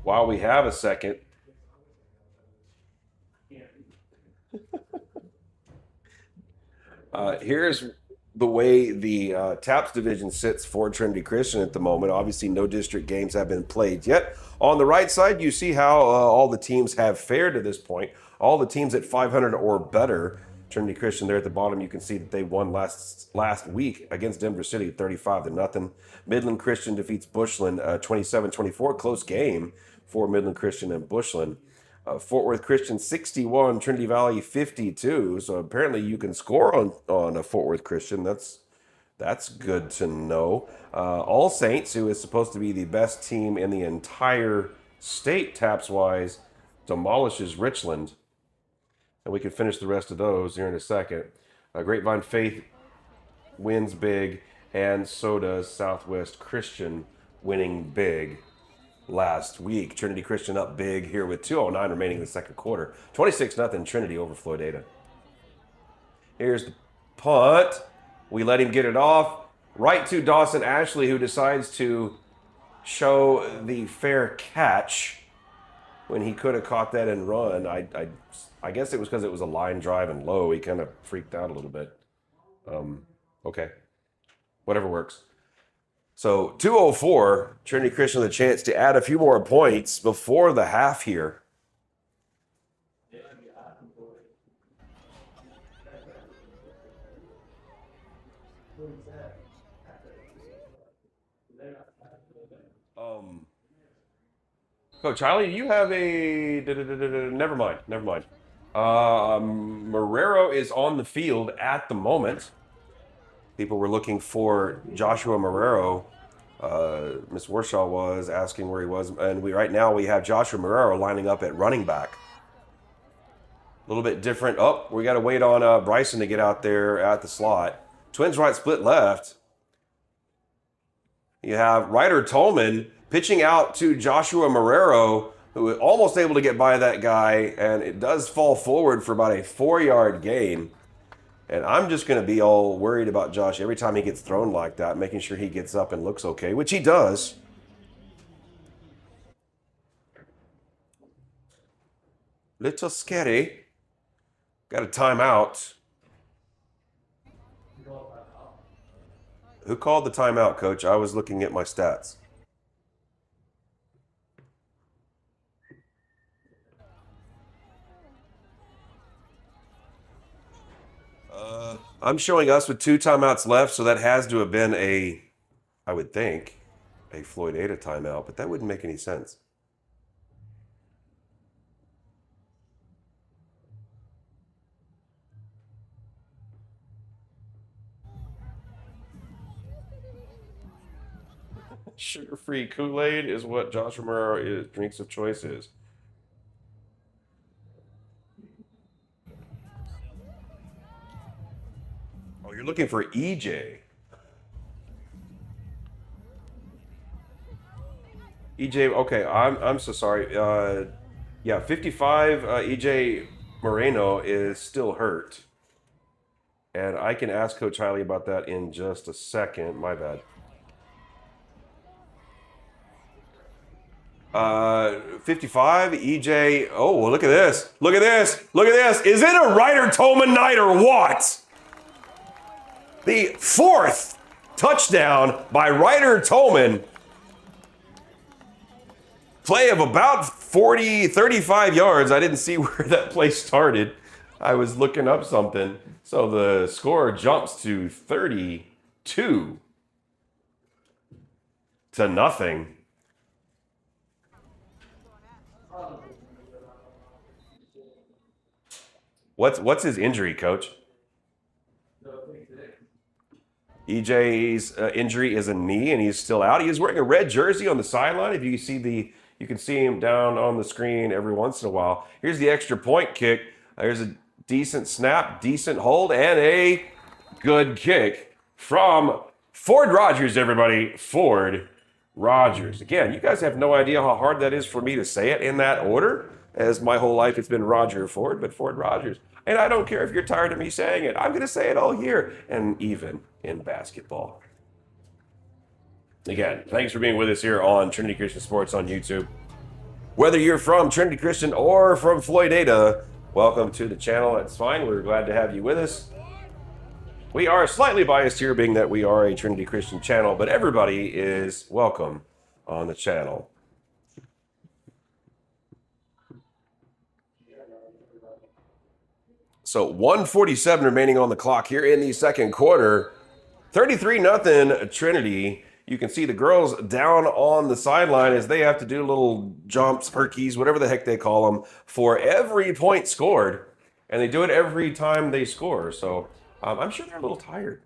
While we have a second, here's the way the TAPS division sits for Trinity Christian at the moment. Obviously, no district games have been played yet. On the right side, you see how all the teams have fared to this point. All the teams at 500 or better. Trinity Christian there at the bottom, you can see that they won last week against Denver City 35-0. Midland Christian defeats Bushland 27-24. Close game for Midland Christian and Bushland. Fort Worth Christian 61, Trinity Valley 52. So apparently you can score on a Fort Worth Christian. That's good to know. All Saints, who is supposed to be the best team in the entire state taps-wise, demolishes Richland. And we can finish the rest of those here in a second. Grapevine Faith wins big, and so does Southwest Christian, winning big last week. Trinity Christian up big here with 2:09 remaining in the second quarter. 26-0 Trinity over Floydada. Here's the punt. We let him get it off. Right to Dawson Ashley, who decides to show the fair catch when he could have caught that and run. I guess it was because it was a line drive and low. He kind of freaked out a little bit. Okay. Whatever works. So 2:04, Trinity Christian with a chance to add a few more points before the half here. Coach Hiley, you have a... Never mind. Marrero is on the field at the moment. People were looking for Joshua Marrero. Miss Warshaw was asking where he was. And right now we have Joshua Marrero lining up at running back. A little bit different. Oh, we got to wait on Bryson to get out there at the slot. Twins right, split left. You have Ryder Tolman pitching out to Joshua Marrero, who was almost able to get by that guy, and it does fall forward for about a 4-yard gain. And I'm just going to be all worried about Josh every time he gets thrown like that, making sure he gets up and looks okay, which he does. Little scary. Got a timeout. Who called the timeout, Coach? I was looking at my stats. I'm showing us with 2 timeouts left, so that has to have been I would think, a Floydada timeout, but that wouldn't make any sense. Sugar-free Kool-Aid is what Josh Romero is drinks of choice is. Oh, you're looking for EJ. EJ, okay, I'm so sorry. Yeah, 55 EJ Moreno is still hurt. And I can ask Coach Hiley about that in just a second. My bad. 55 EJ. Oh, well, look at this. Look at this. Look at this. Is it a Ryder Tolman night or what? The 4th touchdown by Ryder Tolman. Play of about 35 yards. I didn't see where that play started. I was looking up something. So the score jumps to 32-0. What's his injury, Coach? EJ's injury is a knee, and he's still out. He is wearing a red jersey on the sideline. If you see you can see him down on the screen every once in a while. Here's the extra point kick. There's a decent snap, decent hold, and a good kick from Ford Rogers, everybody. Ford Rogers. Again, you guys have no idea how hard that is for me to say it in that order, as my whole life it's been Roger Ford, but Ford Rogers. And I don't care if you're tired of me saying it. I'm going to say it all year, and even in basketball. Again, thanks for being with us here on Trinity Christian Sports on YouTube. Whether you're from Trinity Christian or from Floydada, welcome to the channel. It's fine. We're glad to have you with us. We are slightly biased here, being that we are a Trinity Christian channel, but everybody is welcome on the channel. So 147 remaining on the clock here in the second quarter. 33-0 Trinity. You can see the girls down on the sideline as they have to do little jumps, herkies, whatever the heck they call them, for every point scored. And they do it every time they score. So I'm sure they're a little tired.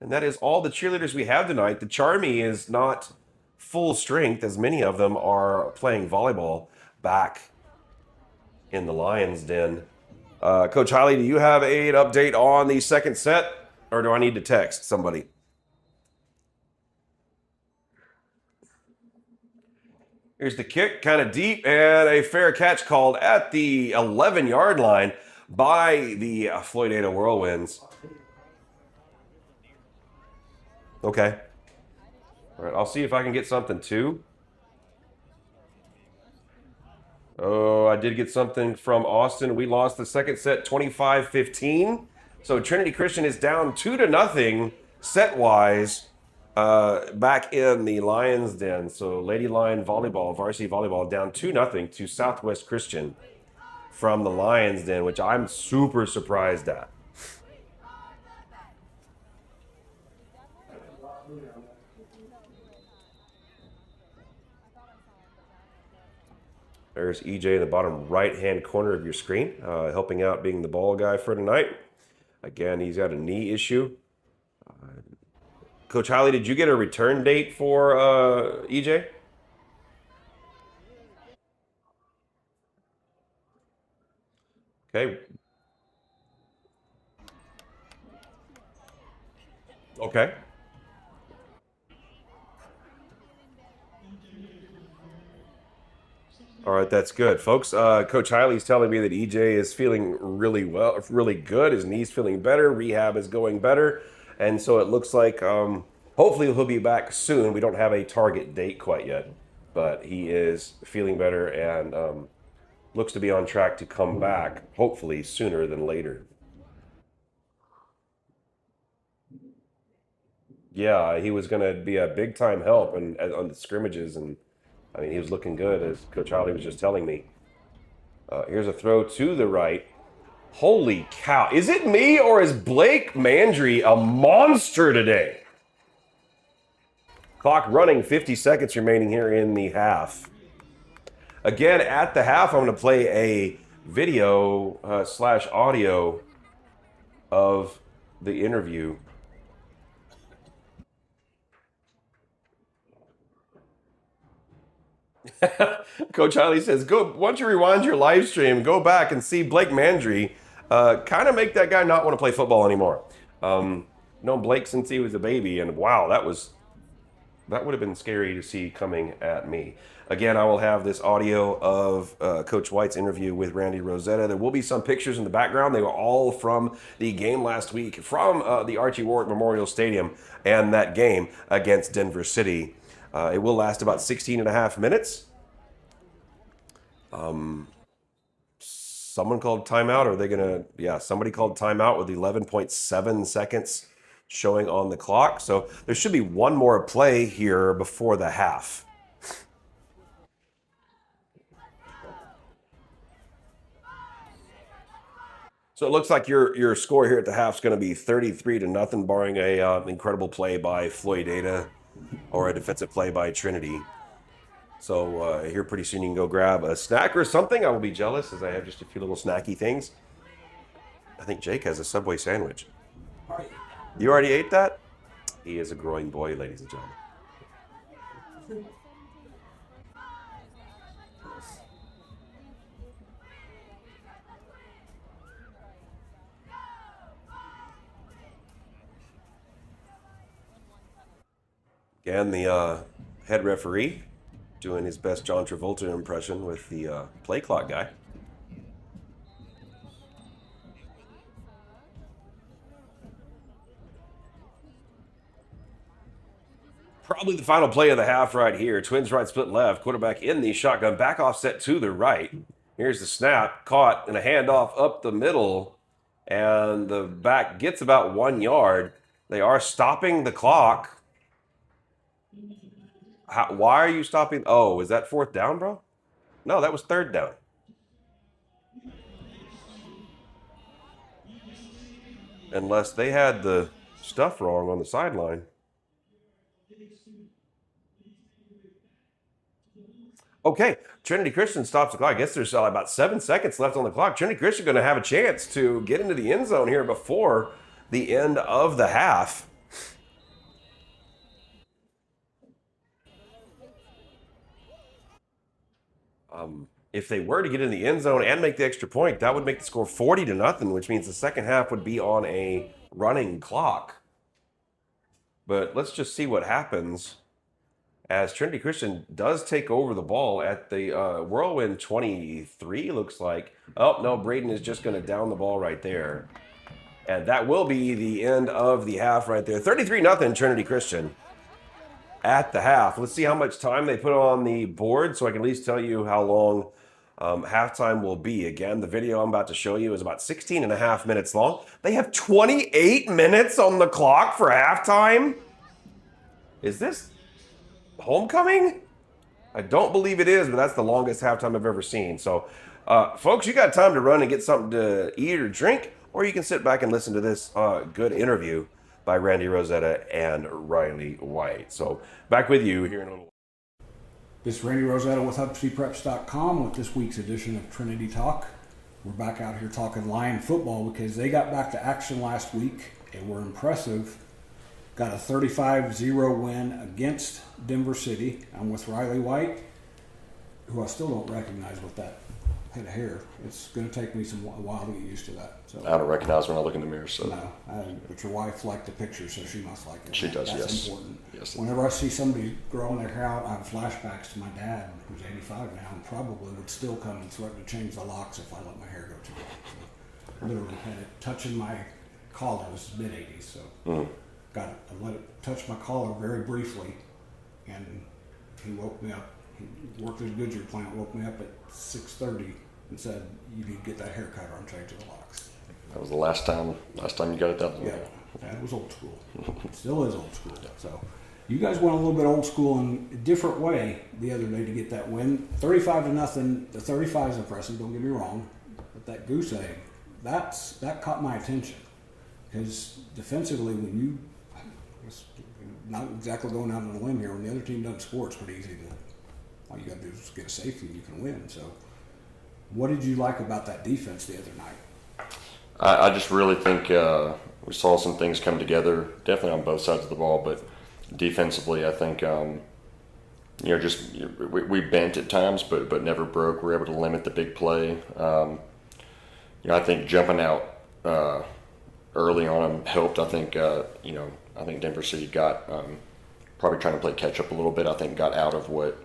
And that is all the cheerleaders we have tonight. The Charmy is not full strength, as many of them are playing volleyball back in the Lions' Den. Coach Hiley, do you have an update on the second set, or do I need to text somebody? Here's the kick, kind of deep, and a fair catch called at the 11-yard line by the Floydada Whirlwinds. Okay. All right, I'll see if I can get something too. Oh, I did get something from Austin. We lost the second set 25-15. So Trinity Christian is down 2-0 set-wise back in the Lions' Den. So Lady Lion Volleyball, varsity volleyball, down 2-0 to Southwest Christian from the Lions' Den, which I'm super surprised at. There's EJ in the bottom right-hand corner of your screen, helping out being the ball guy for tonight. Again, he's got a knee issue. Coach Hiley, did you get a return date for EJ? Okay. Okay. All right, that's good, folks. Coach Hiley's telling me that EJ is feeling really well, really good. His knee's feeling better. Rehab is going better. And so it looks like hopefully he'll be back soon. We don't have a target date quite yet, but he is feeling better and looks to be on track to come back, hopefully sooner than later. Yeah, he was going to be a big time help and on the scrimmages, and I mean he was looking good, as Coach Hiley was just telling me. Here's a throw to the right. Holy cow. Is it me or is Blake Mandry a monster today? Clock running, 50 seconds remaining here in the half. Again, at the half, I'm going to play a video slash audio of the interview. Coach Hiley says, "Go. Once you rewind your live stream, go back and see Blake Mandry. Kind of make that guy not want to play football anymore. Known Blake since he was a baby, and wow, that would have been scary to see coming at me." Again, I will have this audio of Coach White's interview with Randy Rosetta. There will be some pictures in the background. They were all from the game last week from the Archie Warwick Memorial Stadium and that game against Denver City. It will last about 16 and a half minutes. Someone called timeout. Are they going to? Yeah, somebody called timeout with 11.7 seconds showing on the clock. So there should be one more play here before the half. So it looks like your score here at the half is going to be 33-0, barring a incredible play by Floydada or a defensive play by Trinity. So here pretty soon you can go grab a snack or something. I will be jealous as I have just a few little snacky things. I think Jake has a Subway sandwich. You already ate that? He is a growing boy, ladies and gentlemen. Again, the head referee doing his best John Travolta impression with the play clock guy. Probably the final play of the half right here. Twins right, split left. Quarterback in the shotgun. Back offset to the right. Here's the snap. Caught in a handoff up the middle. And the back gets about 1 yard. They are stopping the clock. Why are you stopping? Oh, is that fourth down, bro? No, that was third down. unless they had the stuff wrong on the sideline. Okay, Trinity Christian stops the clock. I guess there's about 7 seconds left on the clock. Trinity Christian going to have a chance to get into the end zone here before the end of the half. If they were to get in the end zone and make the extra point, that would make the score 40-0, which means the second half would be on a running clock. But let's just see what happens as Trinity Christian does take over the ball at the Whirlwind 23, looks like. Oh, no, Braden is just going to down the ball right there. And that will be the end of the half right there. 33-0 Trinity Christian at the half. Let's see how much time they put on the board so I can at least tell you how long halftime will be. Again, the video I'm about to show you is about 16 and a half minutes long. They have 28 minutes on the clock for halftime. Is this homecoming? I don't believe it is, but that's the longest halftime I've ever seen. So, folks, you got time to run and get something to eat or drink, or you can sit back and listen to this good interview by Randy Rosetta and Riley White. So, back with you here in a little while. This is Randy Rosetta with HubCityPreps.com with this week's edition of Trinity Talk. We're back out here talking Lion football because they got back to action last week and were impressive. Got a 35-0 win against Denver City. I'm with Riley White, who I still don't recognize with that head of hair. It's going to take me a while to get used to that. So I don't recognize when I look in the mirror. So no, but your wife liked the picture, so she must like it. She does. That's yes. important. Yes. Whenever I see somebody growing their hair out, I have flashbacks to my dad, who's 85 now, and probably would still come and threaten to change the locks if I let my hair go too long. So literally had it touching my collar. This is mid-80s, so got it. I let it touch my collar very briefly, and he woke me up. He worked at a Goodyear plant, woke me up at 6:30 and said, "You need to get that hair cut or I'm changing the locks." That was the last time you got it done. Yeah, that was old school. It still is old school. So you guys went a little bit old school in a different way the other day to get that win. 35-0. The 35 is impressive, don't get me wrong. But that goose egg, that caught my attention. Because defensively, when you, not exactly going out on a limb here, when the other team doesn't score, it's pretty easy to, all you got to do is get a safety and you can win. So what did you like about that defense the other night? I just really think we saw some things come together, definitely on both sides of the ball, but defensively, I think just we bent at times, but never broke. We were able to limit the big play. I think jumping out early on them helped. I think I think Denver City got probably trying to play catch up a little bit. I think got out of what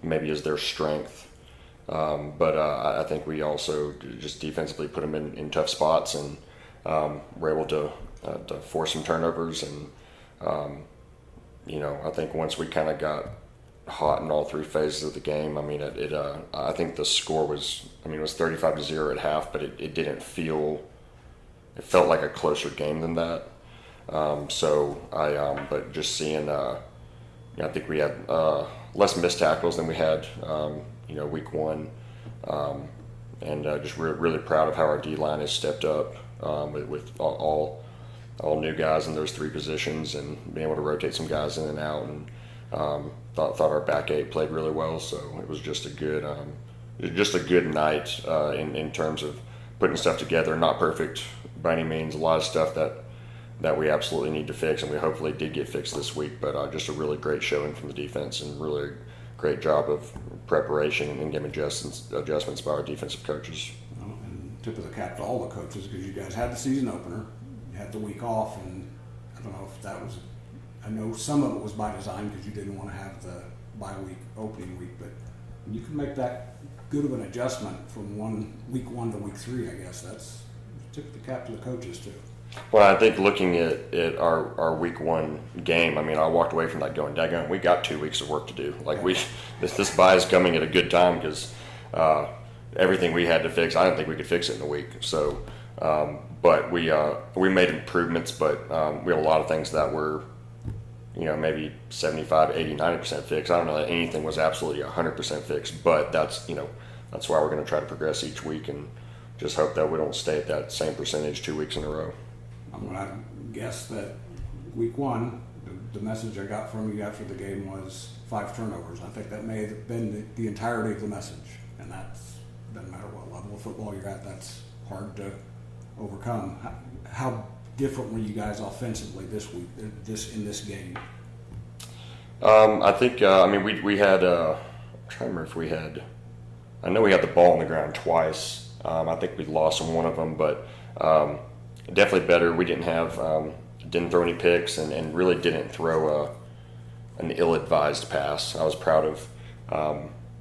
maybe is their strength. But I think we also just defensively put them in tough spots and were able to force some turnovers. And, I think once we kind of got hot in all three phases of the game, I mean, I think the score was, it was 35-0 at half, but it didn't feel, it felt like a closer game than that. But just seeing, I think we had less missed tackles than we had, week one, and just really proud of how our D-line has stepped up with all new guys in those three positions and being able to rotate some guys in and out. And thought our back eight played really well, so it was just a good night in terms of putting stuff together. Not perfect by any means, a lot of stuff that we absolutely need to fix, and we hopefully did get fixed this week. But just a really great showing from the defense and really great job of preparation and game adjustments by our defensive coaches. And tip of the cap to all the coaches, because you guys had the season opener, you had the week off, and I don't know if that was, I know some of it was by design because you didn't want to have the bye week, opening week, but you can make that good of an adjustment from week one to week three, I guess. That's tip of the cap to the coaches too. Well, I think looking at our week one game, I walked away from that going, daggone, we got 2 weeks of work to do. Like this bye is coming at a good time because everything we had to fix, I didn't think we could fix it in a week. So, but we made improvements, but we had a lot of things that were, maybe 75, 80, 90% fixed. I don't know that anything was absolutely 100% fixed, but that's why we're going to try to progress each week and just hope that we don't stay at that same percentage 2 weeks in a row. I'm going to guess that week one, the message I got from you after the game was 5 turnovers. I think that may have been the entirety of the message, and that's doesn't matter what level of football you're at. That's hard to overcome. How different were you guys offensively this week, in this game? I think we had. I'm trying to remember if we had. I know we had the ball on the ground twice. I think we lost on one of them, but definitely better. We didn't throw any picks and really didn't throw an ill-advised pass. I was proud of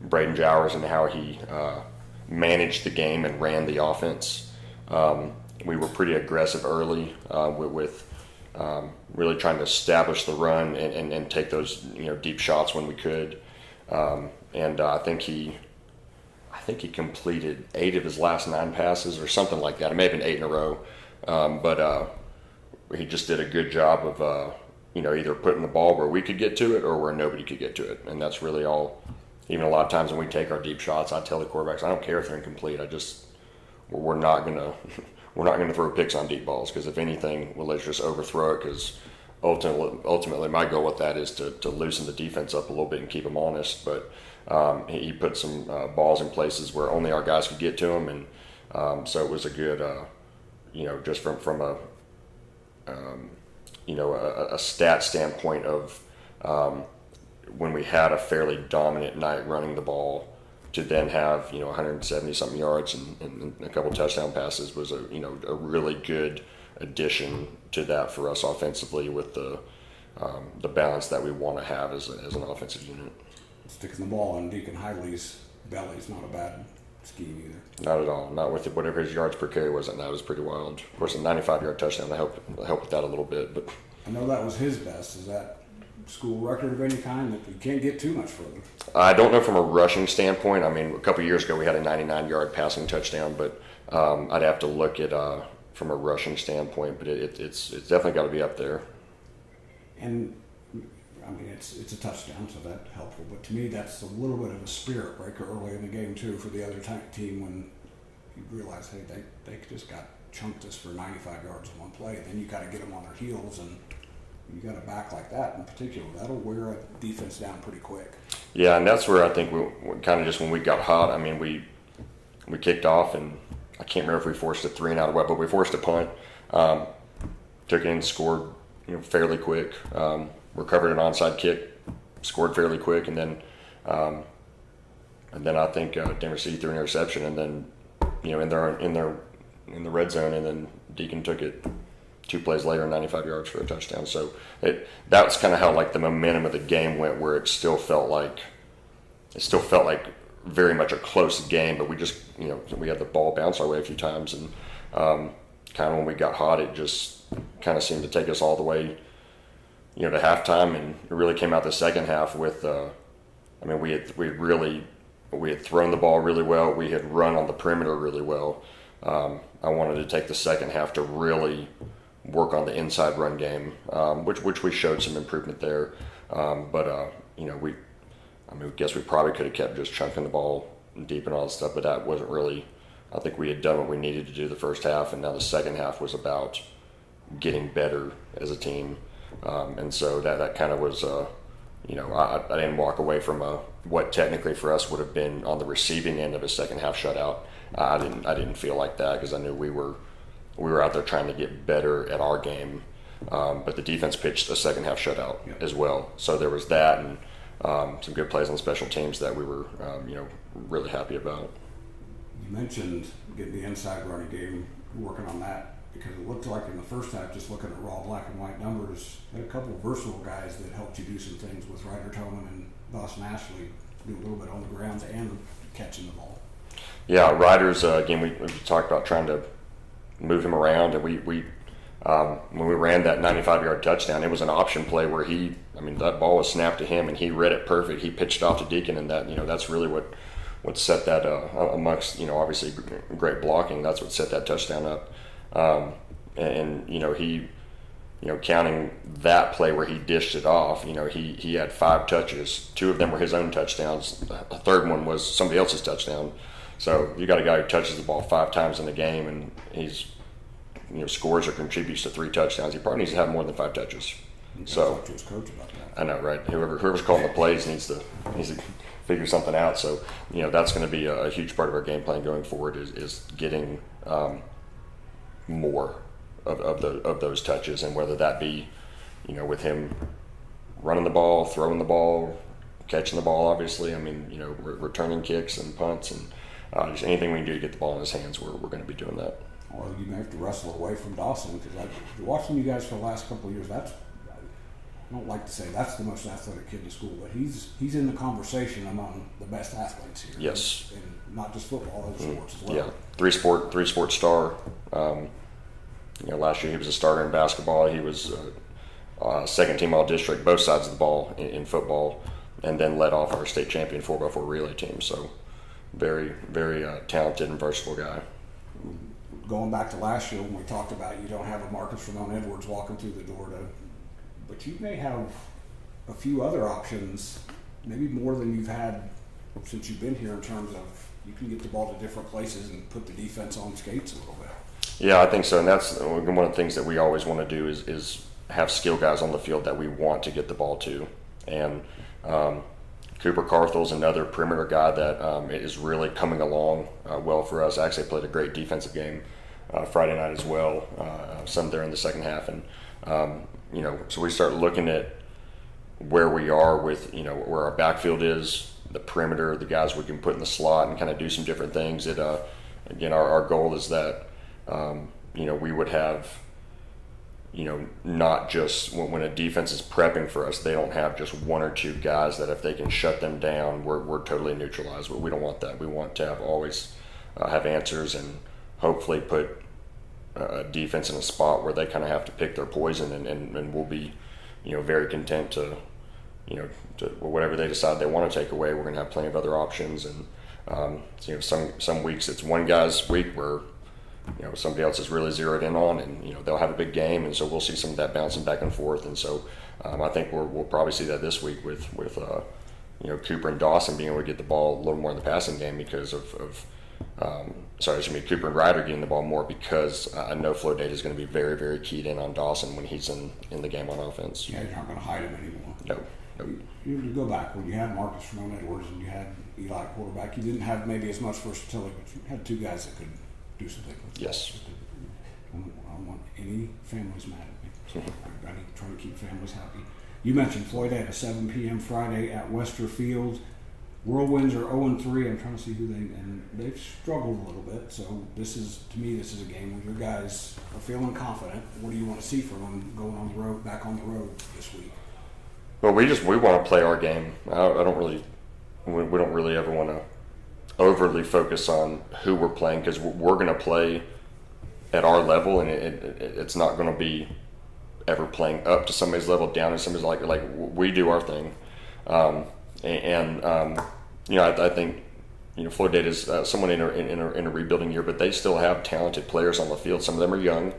Braden Jowers and how he managed the game and ran the offense. We were pretty aggressive early with really trying to establish the run and take those deep shots when we could. And I think he completed 8 of his last 9 passes or something like that. It may have been 8 in a row, but he just did a good job of either putting the ball where we could get to it or where nobody could get to it, and that's really all. Even a lot of times when we take our deep shots, I tell the quarterbacks, I don't care if they're incomplete. We're not gonna throw picks on deep balls, because if anything, let's just overthrow it, because ultimately my goal with that is to loosen the defense up a little bit and keep them honest. But he put some balls in places where only our guys could get to them, and so it was a good, just from a stat standpoint of when we had a fairly dominant night running the ball, to then have 170 something yards and a couple touchdown passes was a really good addition to that for us offensively, with the balance that we want to have as an offensive unit. Sticking the ball in Deacon Hiley's belly is not a bad scheme either. Not at all. Not with whatever his yards per carry was. That was pretty wild. Of course, a 95-yard touchdown to help with that a little bit. But I know that was his best. Is that school record of any kind that you can't get too much further? I don't know from a rushing standpoint. I mean, a couple of years ago we had a 99-yard passing touchdown, but I'd have to look at from a rushing standpoint. But it's definitely got to be up there. And I mean, it's a touchdown, so that's helpful. But to me, that's a little bit of a spirit breaker early in the game too for the other team, when you realize, hey, they just got chunked us for 95 yards in one play. Then you got to get them on their heels, and you got a back like that in particular, that'll wear a defense down pretty quick. Yeah, and that's where I think we kind of just, when we got hot, I mean, we kicked off, and I can't remember if we forced a 3 and out or what, but we forced a punt, took it in, scored fairly quick, recovered an onside kick, scored fairly quick, and then I think Denver City threw an interception, and then in the red zone, and then Deacon took it 2 plays later, 95 yards for a touchdown. So that's kind of how like the momentum of the game went, where it still felt like very much a close game, but we just we had the ball bounce our way a few times, and kind of when we got hot, it just kind of seemed to take us all the way to halftime, and it really came out the second half with we had thrown the ball really well, we had run on the perimeter really well. I wanted to take the second half to really work on the inside run game, which we showed some improvement there. We guess we probably could have kept just chunking the ball deep and all that stuff, but that wasn't really. I think we had done what we needed to do the first half, and now the second half was about getting better as a team, and so that kind of was. I didn't walk away from what technically for us would have been on the receiving end of a second half shutout. I didn't feel like that, because I knew we were out there trying to get better at our game, but the defense pitched a second half shutout as well. So there was that, and some good plays on special teams that we were really happy about. You mentioned getting the inside running game, working on that, because it looked like in the first half, just looking at raw black and white numbers, had a couple of versatile guys that helped you do some things with Ryder Tillman and Dawson Ashley, do a little bit on the ground and catching the ball. Yeah, Ryder's again. We talked about trying to move him around, and we when we ran that 95-yard touchdown, it was an option play where that ball was snapped to him, and he read it perfect. He pitched off to Deacon, and that's really what set that amongst obviously great blocking. That's what set that touchdown up. He counting that play where he dished it off, he had 5 touches. 2 of them were his own touchdowns. A third one was somebody else's touchdown. So you got a guy who touches the ball 5 times in the game, and he's scores or contributes to 3 touchdowns. He probably needs to have more than 5 touches. So talk to his coach about that. I know, right? Whoever's calling the plays needs to figure something out. So that's going to be a huge part of our game plan going forward is getting more of those touches, and whether that be with him running the ball, throwing the ball, catching the ball. Obviously, I mean returning kicks and punts and just anything we can do to get the ball in his hands. We're going to be doing that. Well, you may have to wrestle away from Dawson, because watching you guys for the last couple of years, I don't like to say that's the most athletic kid in school, but he's in the conversation among the best athletes here. Yes, and not just football, other sports as well. Yeah, three sport star. Last year he was a starter in basketball. He was second team all district, both sides of the ball in football, and then led off our state champion 4x4 relay team. So very, very talented and versatile guy. Going back to last year when we talked about you don't have a Marcus Ramon Edwards walking through the door but you may have a few other options, maybe more than you've had since you've been here, in terms of you can get the ball to different places and put the defense on skates a little bit. Yeah, I think so, and that's one of the things that we always want to do is have skill guys on the field that we want to get the ball to. And Cooper Carthel's another perimeter guy that is really coming along well for us. Actually played a great defensive game Friday night as well, some there in the second half. And so we start looking at where we are with where our backfield is, the perimeter, the guys we can put in the slot and kind of do some different things. Again, our goal is that we would have not just when a defense is prepping for us, they don't have just 1 or 2 guys that if they can shut them down, we're totally neutralized. But we don't want that. We want to always have answers and hopefully put a defense in a spot where they kind of have to pick their poison, and we'll be very content to whatever they decide they want to take away. We're going to have plenty of other options, and some weeks it's one guy's week where somebody else is really zeroed in on, and they'll have a big game, and so we'll see some of that bouncing back and forth. And so I think we'll probably see that this week with Cooper and Dawson being able to get the ball a little more in the passing game because of Cooper and Ryder getting the ball more, because I know Floydada is going to be very, very keyed in on Dawson when he's in the game on offense. Yeah, you're not going to hide him anymore. No. You go back when you had Marcus Ramon Edwards and you had Eli quarterback, you didn't have maybe as much versatility, but you had 2 guys that could do something with Yes. I don't want any families mad at me. So I need to try to keep families happy. You mentioned Floydada, 7 p.m. Friday at Wester Field. Whirlwinds are 0-3. I'm trying to see and they've struggled a little bit. So this is a game where your guys are feeling confident. What do you want to see from them going on the road, back on the road this week? Well, we want to play our game. We don't really ever want to overly focus on who we're playing, because we're going to play at our level, and it's not going to be ever playing up to somebody's level, down to somebody's like we do our thing. I think Floydada is someone in a rebuilding year, but they still have talented players on the field. Some of them are young,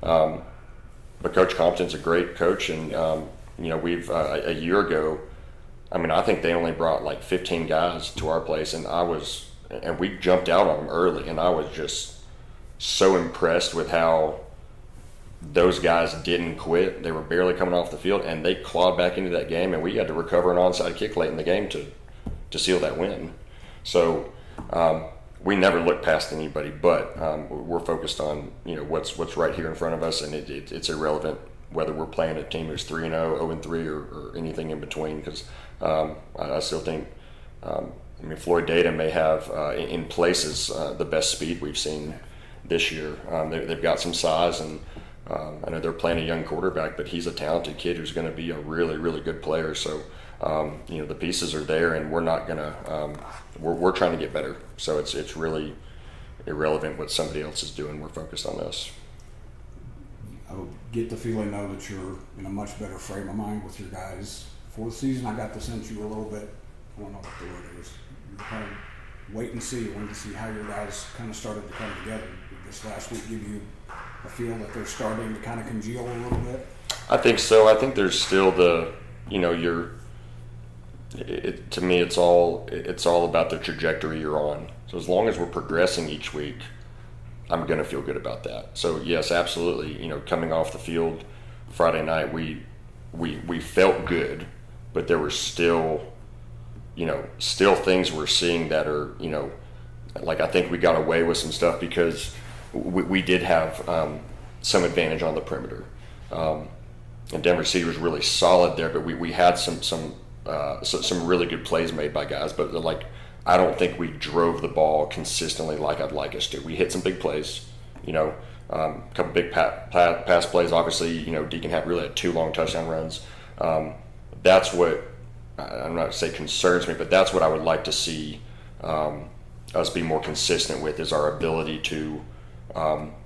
but Coach Compton's a great coach, and we've a year ago, I think they only brought like 15 guys to our place, and we jumped out on them early, and I was just so impressed with how those guys didn't quit. They were barely coming off the field, and they clawed back into that game, and we had to recover an onside kick late in the game to seal that win. So we never look past anybody, but we're focused on what's right here in front of us, and it's irrelevant whether we're playing a team who's 3-0, 0-3, or anything in between, because I still think Floydada may have in places the best speed we've seen this year. They've got some size, and I know they're playing a young quarterback, but he's a talented kid who's going to be a really, really good player. So the pieces are there, and we're not going to we're trying to get better. So it's really irrelevant what somebody else is doing. We're focused on this. I would get the feeling, though, that you're in a much better frame of mind with your guys for the season. I got the sense you were a little bit, I don't know what the word is, you were kind of wait and see, wanted to see how your guys kind of started to come together. Did this last week give you a feel that they're starting to kind of congeal a little bit? I think so. I think there's still to me, it's all about the trajectory you're on. So as long as we're progressing each week, I'm going to feel good about that. So yes, absolutely. Coming off the field Friday night, we felt good, but there were still things we're seeing that are, like I think we got away with some stuff because we did have some advantage on the perimeter. And Denver City was really solid there, but we had some really good plays made by guys, but I don't think we drove the ball consistently like I'd like us to. We hit some big plays, a couple big pass plays. Obviously, Deacon really had 2 long touchdown runs. That's what I'm not to say concerns me, but that's what I would like to see us be more consistent with, is our ability to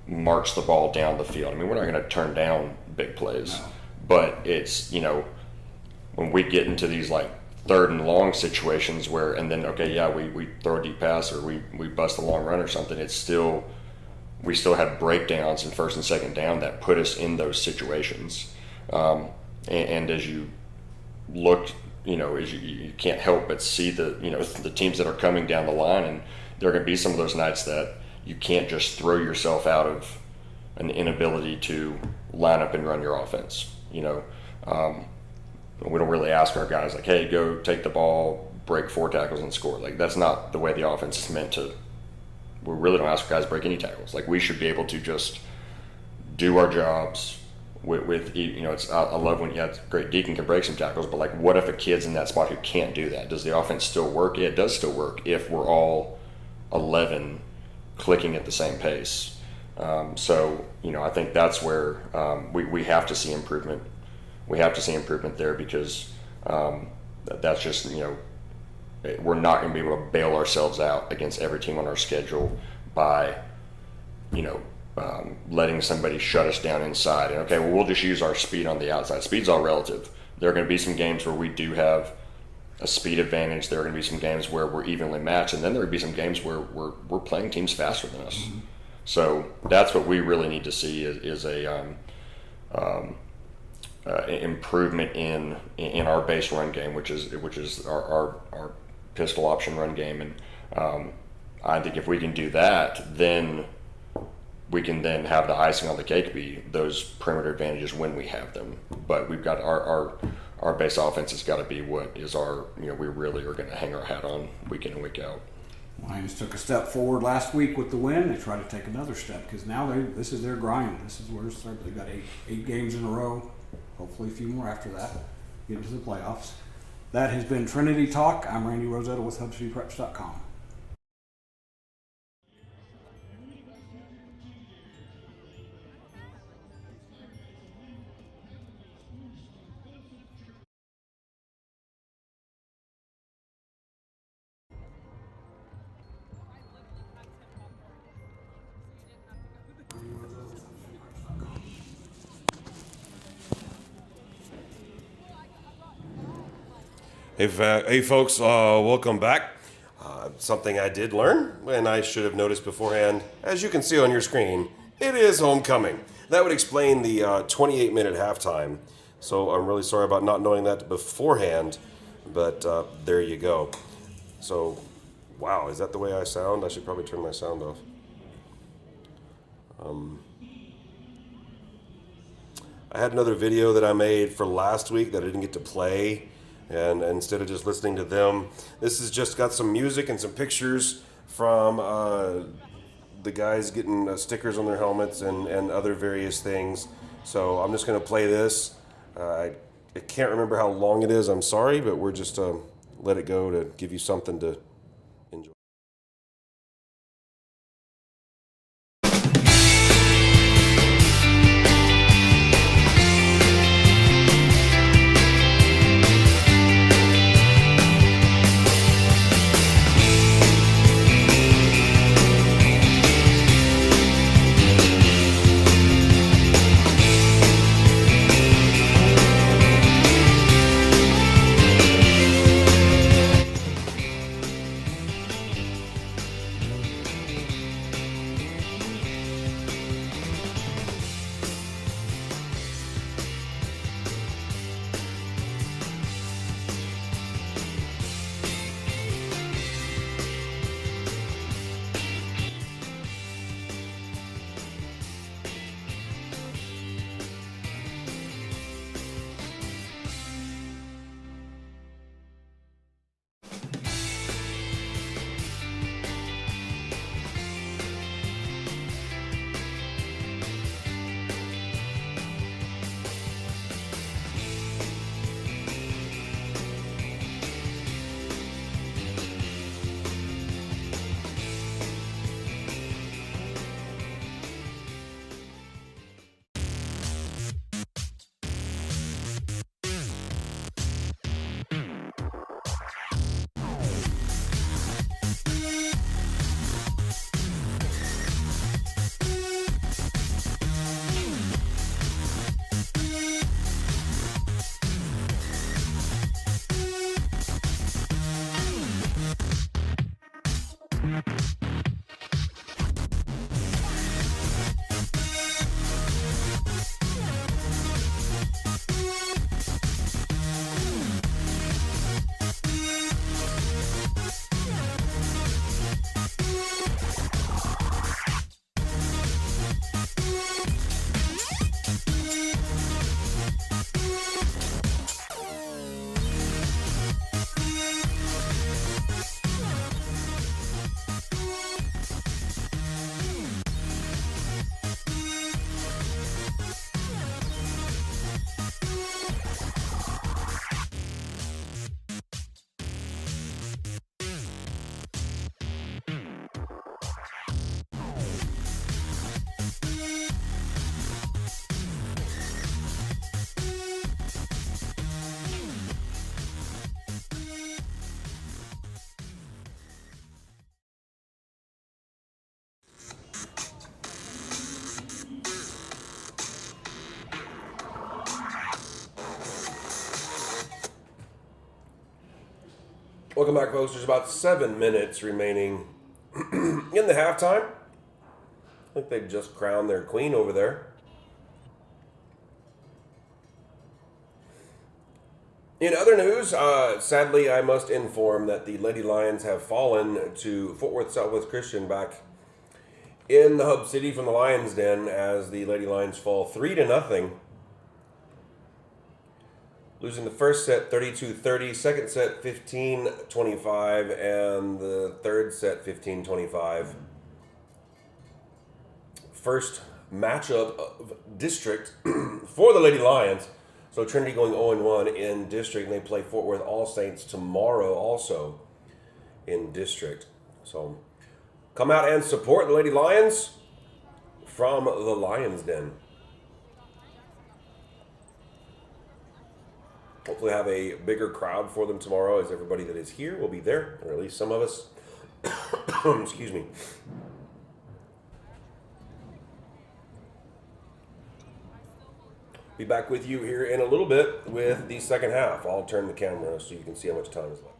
march the ball down the field. I mean, we're not going to turn down big plays, but it's, when we get into these 3rd and long situations where, and then, we throw a deep pass or we bust a long run or something, we still had breakdowns in 1st and 2nd down that put us in those situations. And as you looked, you can't help but see the teams that are coming down the line, and there are going to be some of those nights that you can't just throw yourself out of an inability to line up and run your offense. We don't really ask our guys hey, go take the ball, break 4 tackles and score. That's not the way the offense is meant to. We really don't ask our guys to break any tackles. We should be able to just do our jobs with it's, I love when great Deacon can break some tackles, but what if a kid's in that spot who can't do that? Does the offense still work? Yeah, it does still work if we're all 11 clicking at the same pace. So I think that's where we have to see improvement. We have to see improvement there because that's just, we're not going to be able to bail ourselves out against every team on our schedule by, letting somebody shut us down inside. And we'll just use our speed on the outside. Speed's all relative. There are going to be some games where we do have a speed advantage. There are going to be some games where we're evenly matched, and then there will be some games where we're playing teams faster than us. Mm-hmm. So that's what we really need to see is a improvement in our base run game, which is our pistol option run game. And I think if we can do that, then we can then have the icing on the cake be those perimeter advantages when we have them. But we've got our base offense has got to be what is our, we really are going to hang our hat on week in and week out. Lions took a step forward last week with the win. They try to take another step because now this is their grind. This is where they've got eight games in a row. Hopefully a few more after that. Get into the playoffs. That has been Trinity Talk. I'm Randy Rosetta with HubCityPreps.com. Hey folks, welcome back. Something I did learn, and I should have noticed beforehand, as you can see on your screen, it is homecoming. That would explain the 28-minute halftime. So I'm really sorry about not knowing that beforehand, but there you go. So, wow, is that the way I sound? I should probably turn my sound off. I had another video that I made for last week that I didn't get to play. And instead of just listening to them, this has just got some music and some pictures from the guys getting stickers on their helmets and other various things. So I'm just going to play this. I can't remember how long it is. I'm sorry, but we're just let it go to give you something to enjoy. Welcome back, folks. There's about 7 minutes remaining in the halftime. I think they've just crowned their queen over there. In other news, sadly, I must inform that the Lady Lions have fallen to Fort Worth Southwest Christian back in the Hub City from the Lions Den as the Lady Lions fall 3-0. Losing the first set 32-30, second set 15-25, and the third set 15-25. First matchup of district for the Lady Lions. So Trinity going 0-1 in district, and they play Fort Worth All Saints tomorrow also in district. So come out and support the Lady Lions from the Lions Den. Hopefully have a bigger crowd for them tomorrow, as everybody that is here will be there, or at least some of us. Excuse me. Be back with you here in a little bit with the second half. I'll turn the camera so you can see how much time is left.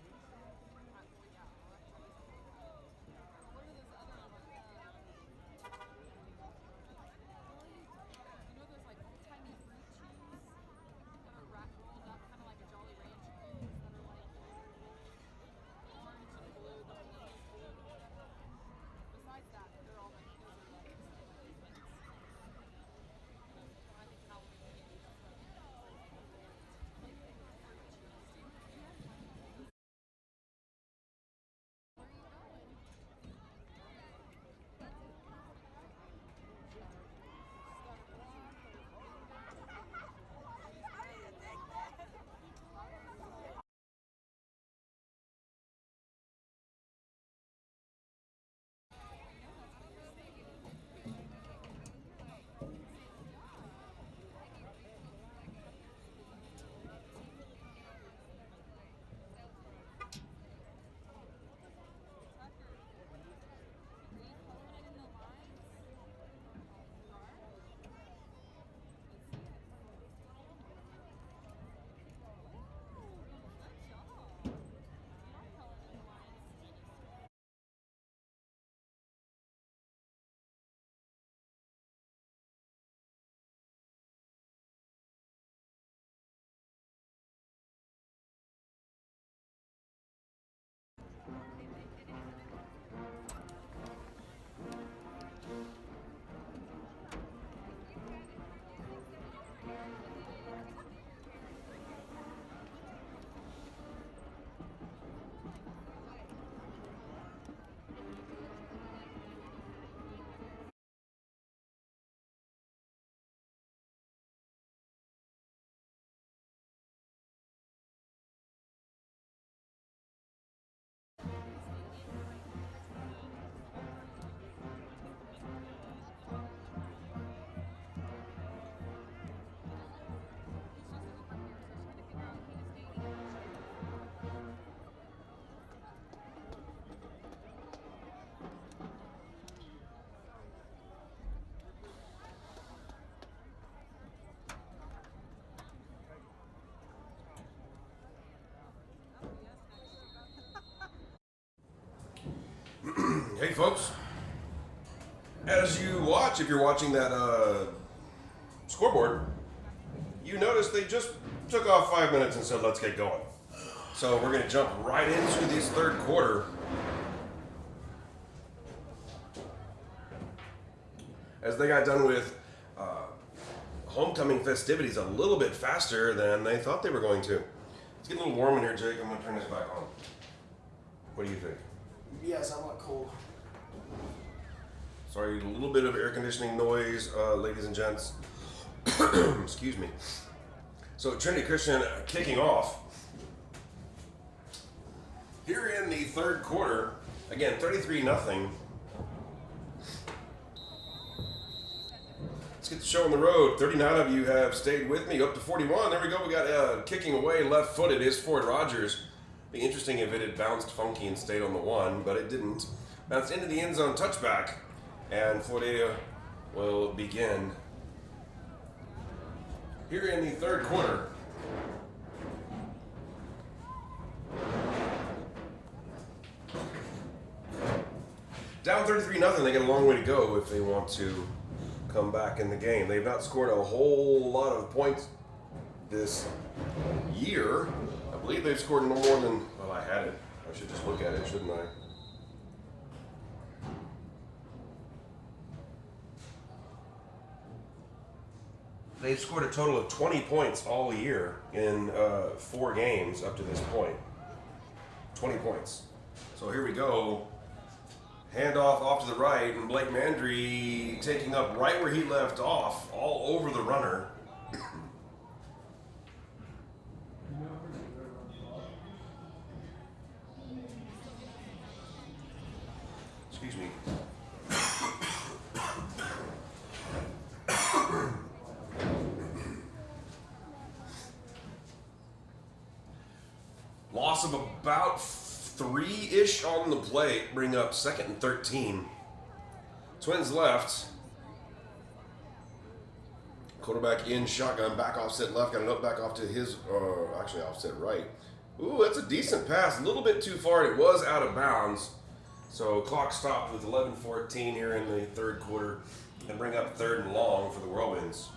Hey folks, as you watch, if you're watching that scoreboard, you notice they just took off 5 minutes and said, let's get going. So we're going to jump right into this third quarter. As they got done with homecoming festivities a little bit faster than they thought they were going to. It's getting a little warm in here, Jake. I'm going to turn this back on. What do you think? Yes, I want cold. Sorry, a little bit of air conditioning noise, ladies and gents. Excuse me. So Trinity Christian kicking off here in the third quarter. Again, 33-0. Let's get the show on the road. 39 of you have stayed with me. Up to 41. There we go. We got kicking away left-footed is Ford Rogers. Be interesting if it had bounced funky and stayed on the one, but it didn't. Bounced into the end zone touchback, and Floydada will begin here in the third quarter. Down 33-0. They got a long way to go if they want to come back in the game. They've not scored a whole lot of points this year. I believe they've scored no more than, well, I had it. I should just look at it, shouldn't I? They've scored a total of 20 points all year in 4 games up to this point. 20 points. So here we go. Handoff off to the right, and Blake Mandry taking up right where he left off, all over the runner. Excuse me. Loss of about 3-ish on the play, bring up 2nd and 13. Twins left. Quarterback in shotgun, back offset left, got it up back off to his, actually offset right. Ooh, that's a decent pass, a little bit too far. It was out of bounds. So clock stopped with 11:14 here in the 3rd quarter and bring up 3rd and long for the Whirlwinds.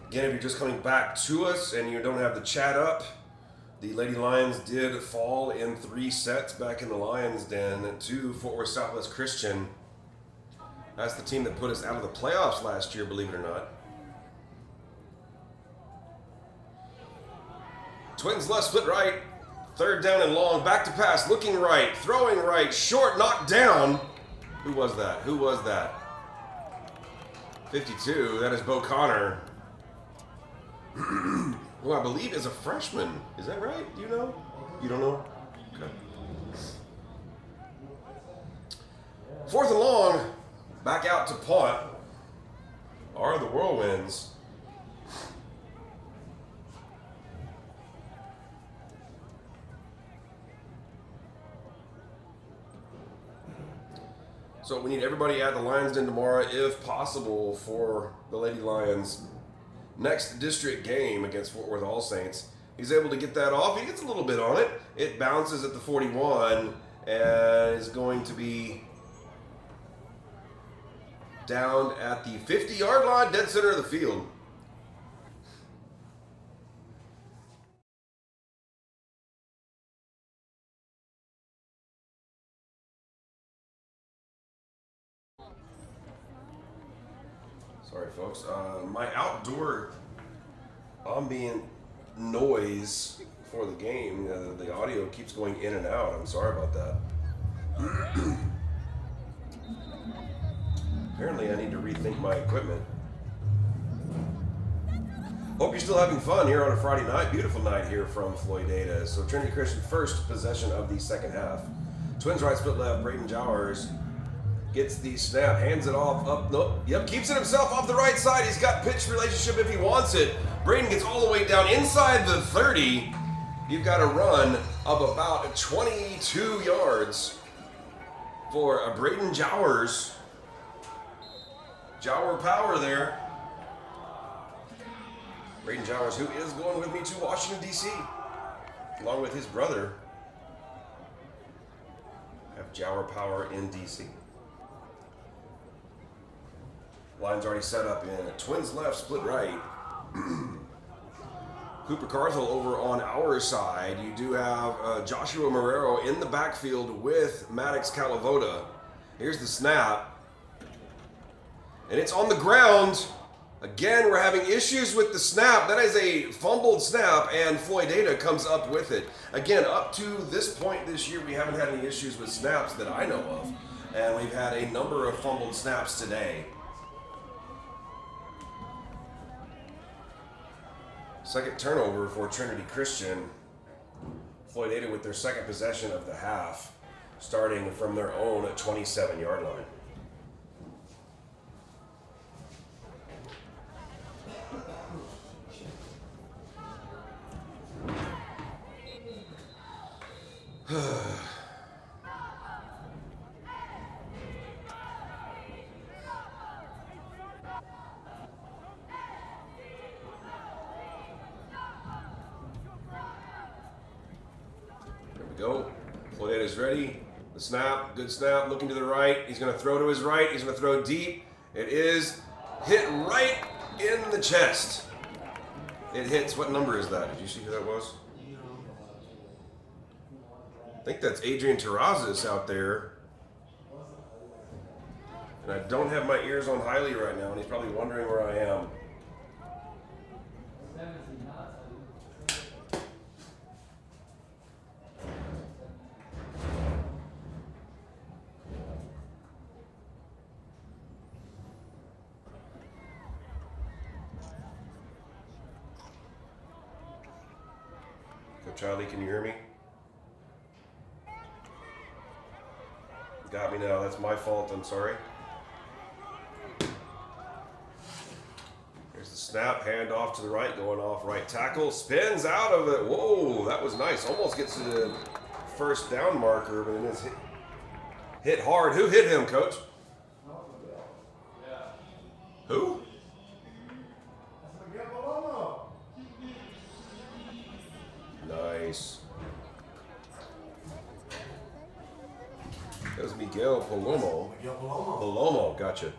Again, if you're just coming back to us and you don't have the chat up, the Lady Lions did fall in 3 sets back in the Lions Den to Fort Worth Southwest Christian. That's the team that put us out of the playoffs last year, believe it or not. Twins left, split right. 3rd down and long, back to pass, looking right, throwing right, short, knocked down. Who was that? Who was that? 52, that is Bo Connor. Who I believe is a freshman. Is that right? Do you know? You don't know? Okay. 4th and long, back out to punt are the Whirlwinds. So we need everybody at the Lions Den tomorrow, if possible, for the Lady Lions' next district game against Fort Worth All Saints. He's able to get that off. He gets a little bit on it. It bounces at the 41 and is going to be down at the 50-yard line, dead center of the field. Sorry, folks. My outdoor ambient noise for the game, the audio keeps going in and out. I'm sorry about that. Apparently, I need to rethink my equipment. Hope you're still having fun here on a Friday night. Beautiful night here from Floydada. So Trinity Christian first possession of the 2nd half. Twins right, split left. Braden Jowers gets the snap, hands it off, up, nope, yep, keeps it himself off the right side. He's got pitch relationship if he wants it. Braden gets all the way down inside the 30. You've got a run of about 22 yards for a Braden Jowers. Jower power there. Braden Jowers, who is going with me to Washington, D.C., along with his brother. Have Jower power in D.C. Line's already set up in a Twins left, split right. Cooper Carthel over on our side. You do have Joshua Marrero in the backfield with Maddox Calavoda. Here's the snap. And it's on the ground. Again, we're having issues with the snap. That is a fumbled snap, and Floydada comes up with it. Again, up to this point this year, we haven't had any issues with snaps that I know of. And we've had a number of fumbled snaps today. Second turnover for Trinity Christian. Floydada with their 2nd possession of the half, starting from their own 27-yard line. is. Ready? The snap. Good snap. Looking to the right. He's going to throw to his right. He's going to throw deep. It is hit right in the chest. It hits. What number is that? Did you see who that was? I think that's Adrian Terrazas out there. And I don't have my ears on Hiley right now, and he's probably wondering where I am. Charlie, can you hear me? Got me now. That's my fault. I'm sorry. Here's the snap. Hand off to the right. Going off right tackle. Spins out of it. Whoa, that was nice. Almost gets to the first down marker, but it is hit hard. Who hit him, Coach? Who? Nice. That was Miguel Palomo. Palomo, gotcha.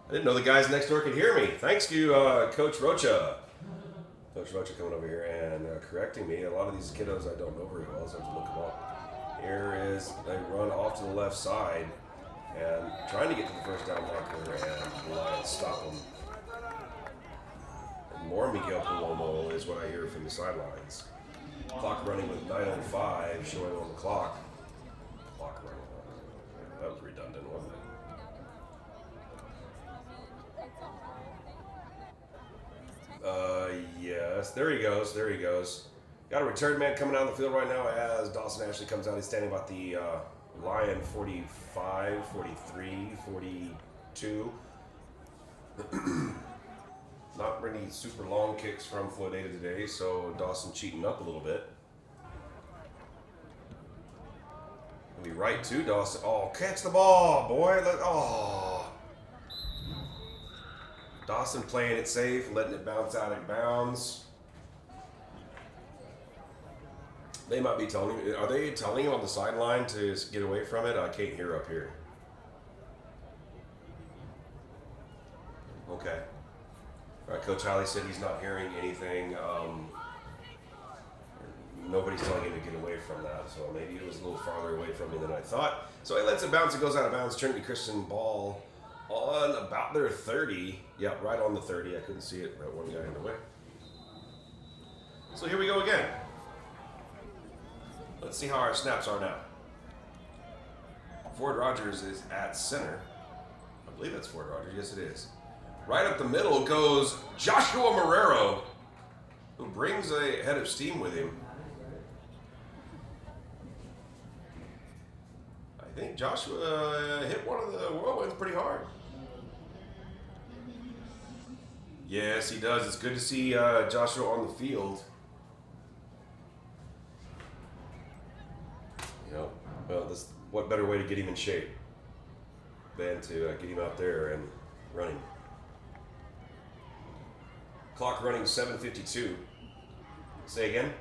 I didn't know the guys next door could hear me. Thanks to Coach Rocha. Coach Rocha coming over here and correcting me. A lot of these kiddos I don't know very well, so I have to look them up. Here is they run off to the left side and trying to get to the first down marker, and the Lions stop them. More Miguel Palomo is what I hear from the sidelines. Clock running with 9:05 showing on the clock. Clock running. That was redundant, wasn't it? Yes. There he goes. There he goes. Got a return man coming down the field right now as Dawson Ashley comes out. He's standing about the Lion 45, 43, 42. Not really super long kicks from Floydada today, so Dawson cheating up a little bit. He'll be right to Dawson. Oh, catch the ball, boy. Oh. Dawson playing it safe, letting it bounce out of bounds. They might be telling him. Are they telling him on the sideline to get away from it? I can't hear up here. Okay. All right, Coach Hiley said he's not hearing anything. Nobody's telling him to get away from that, so maybe it was a little farther away from me than I thought. So he lets it bounce. It goes out of bounds. Trinity Christian ball on about their 30. Yeah, right on the 30. I couldn't see it. Right, one guy in the way. So here we go again. Let's see how our snaps are now. Ford Rogers is at center. I believe that's Ford Rogers. Yes, it is. Right up the middle goes Joshua Marrero, who brings a head of steam with him. I think Joshua hit one of the whirlwinds pretty hard. Yes, he does. It's good to see Joshua on the field. You know, well, what better way to get him in shape than to get him out there and running. Clock running 7:52. Say again.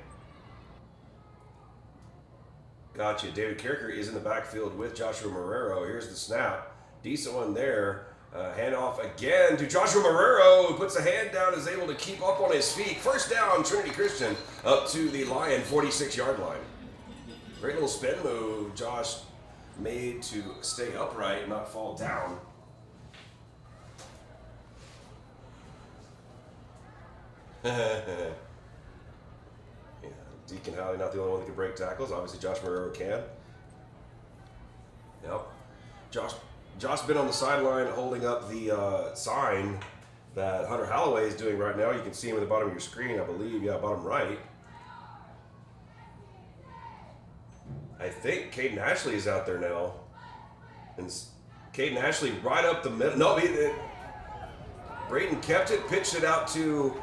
Gotcha. David Carricker is in the backfield with Joshua Marrero. Here's the snap. Decent one there. Handoff again to Joshua Marrero, who puts a hand down, is able to keep up on his feet. First down, Trinity Christian, up to the Lion 46-yard line. Great little spin move Josh made to stay upright and not fall down. Yeah, Deacon Howley not the only one that can break tackles. Obviously, Josh Marrero can. Yep. Josh been on the sideline holding up the sign that Hunter Holloway is doing right now. You can see him at the bottom of your screen, I believe. Yeah, bottom right. I think Caden Ashley is out there now. And Caden Ashley right up the middle. No, Braden kept it, pitched it out to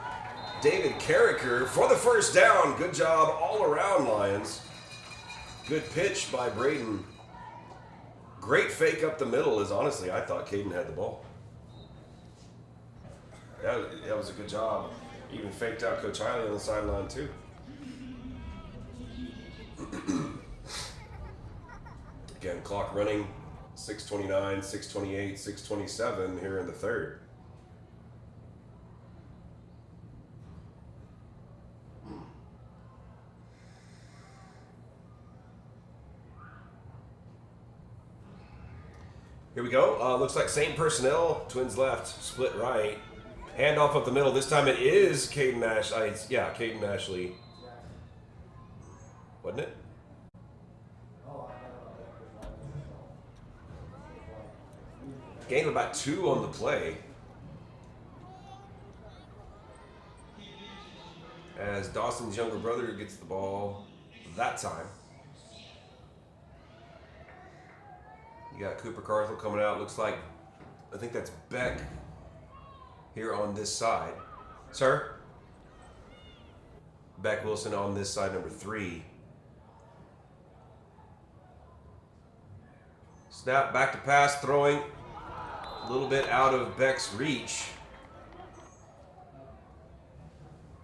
David Carricker for the first down. Good job all around, Lions. Good pitch by Braden. Great fake up the middle is honestly, I thought Caden had the ball. That was a good job. Even faked out Coach Hiley on the sideline too. Again, clock running, 6:29, 6:28, 6:27 here in the third. Here we go. Looks like same personnel. Twins left, split right. Handoff up the middle. This time it is Caden Ashley. Yeah, Caden Ashley. Wasn't it? Gain of about 2 on the play. As Dawson's younger brother gets the ball that time. You got Cooper Carthel coming out. Looks like, I think that's Beck here on this side. Sir? Beck Wilson on this side, number 3. Snap, back to pass, throwing a little bit out of Beck's reach.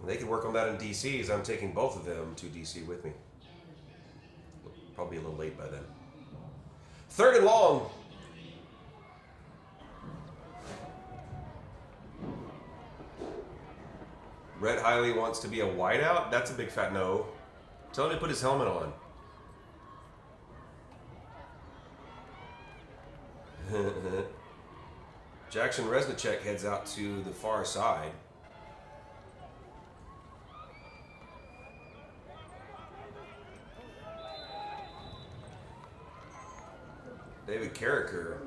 They can work on that in DC, as I'm taking both of them to DC with me. Probably a little late by then. 3rd and long. Red Hiley wants to be a wideout? That's a big fat no. Tell him to put his helmet on. Jackson Resnicek heads out to the far side. David Carricker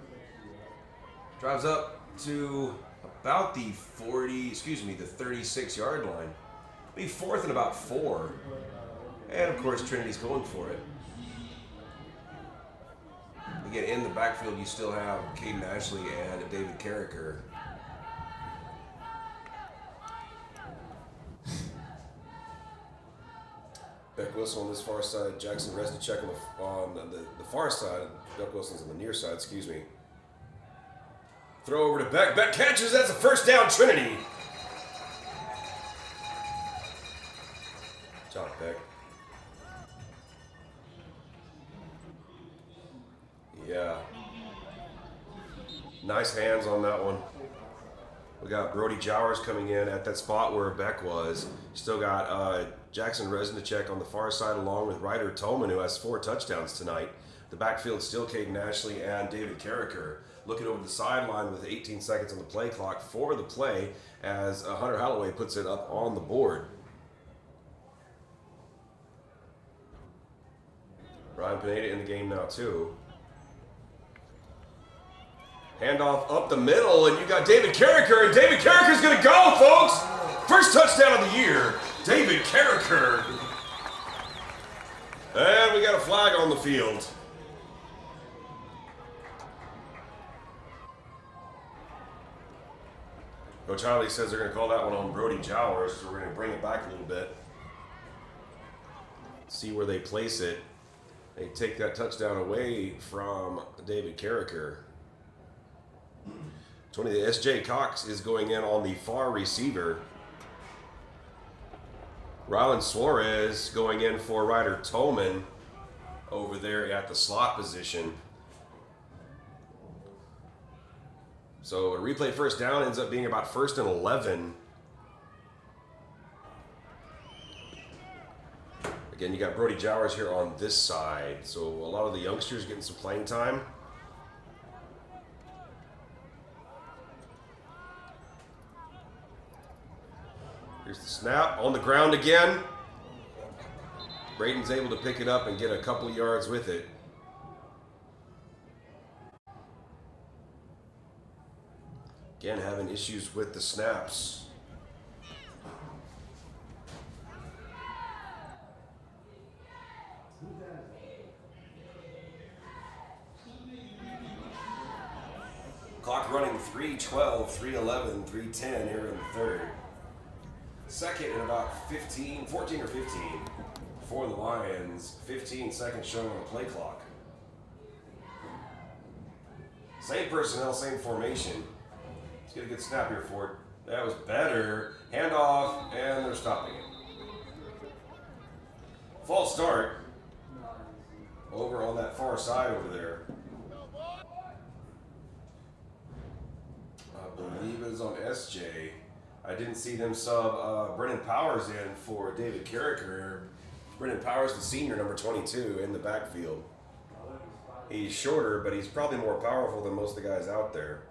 drives up to about the 36-yard line. Be 4th and about 4. And of course, Trinity's going for it. Again, in the backfield, you still have Caden Ashley and David Carricker. Beck Wilson on this far side, Jackson Resnicek on the far side. Beck Wilson's on the near side, excuse me. Throw over to Beck. Beck catches. That's a first down, Trinity. John Beck. Yeah. Nice hands on that one. We got Brody Jowers coming in at that spot where Beck was. Still got Jackson Resnicek on the far side along with Ryder Tolman, who has 4 touchdowns tonight. The backfield still Caden Ashley and David Carricker. Looking over the sideline with 18 seconds on the play clock for the play as Hunter Holloway puts it up on the board. Ryan Pineda in the game now too. Handoff up the middle, and you got David Carricker, and David Carricker's going to go, folks! First touchdown of the year, David Carricker. And we got a flag on the field. Coach Hiley says they're going to call that one on Brody Jowers, so we're going to bring it back a little bit. See where they place it. They take that touchdown away from David Carricker. 20, the S.J. Cox is going in on the far receiver. Rylan Suarez going in for Ryder Tolman over there at the slot position. So a replay first down ends up being about 1st and 11. Again, you got Brody Jowers here on this side. So a lot of the youngsters getting some playing time. Here's the snap on the ground again. Braden's able to pick it up and get a couple of yards with it. Again, having issues with the snaps. Clock running 3:12, 3:11, 3:10 here in the third. Second and about 14 or 15 for the Lions. 15 seconds showing on the play clock. Same personnel, same formation. Let's get a good snap here for it. That was better. Handoff, and they're stopping it. False start over on that far far side over there. I believe it was on SJ. I didn't see them sub Brennan Powers in for David Carricker. Brennan Powers, the senior, number 22, in the backfield. He's shorter, but he's probably more powerful than most of the guys out there.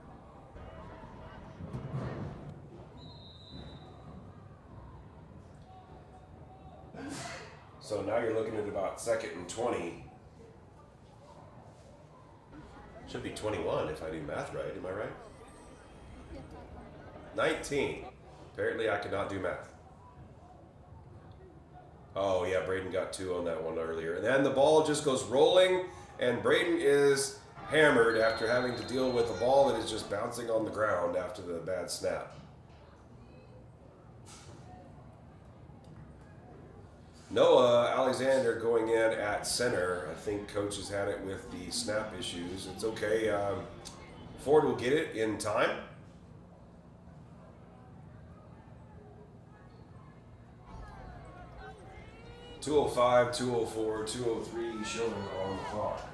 So now you're looking at about 2nd and 20. Should be 21 if I do math right. Am I right? 19. Apparently I cannot do math. Oh yeah, Braden got 2 on that one earlier. And then the ball just goes rolling, and Braden is hammered after having to deal with a ball that is just bouncing on the ground after the bad snap. Noah Alexander going in at center. I think coach has had it with the snap issues. It's okay. Ford will get it in time. .205, 204, 203 showing on the clock.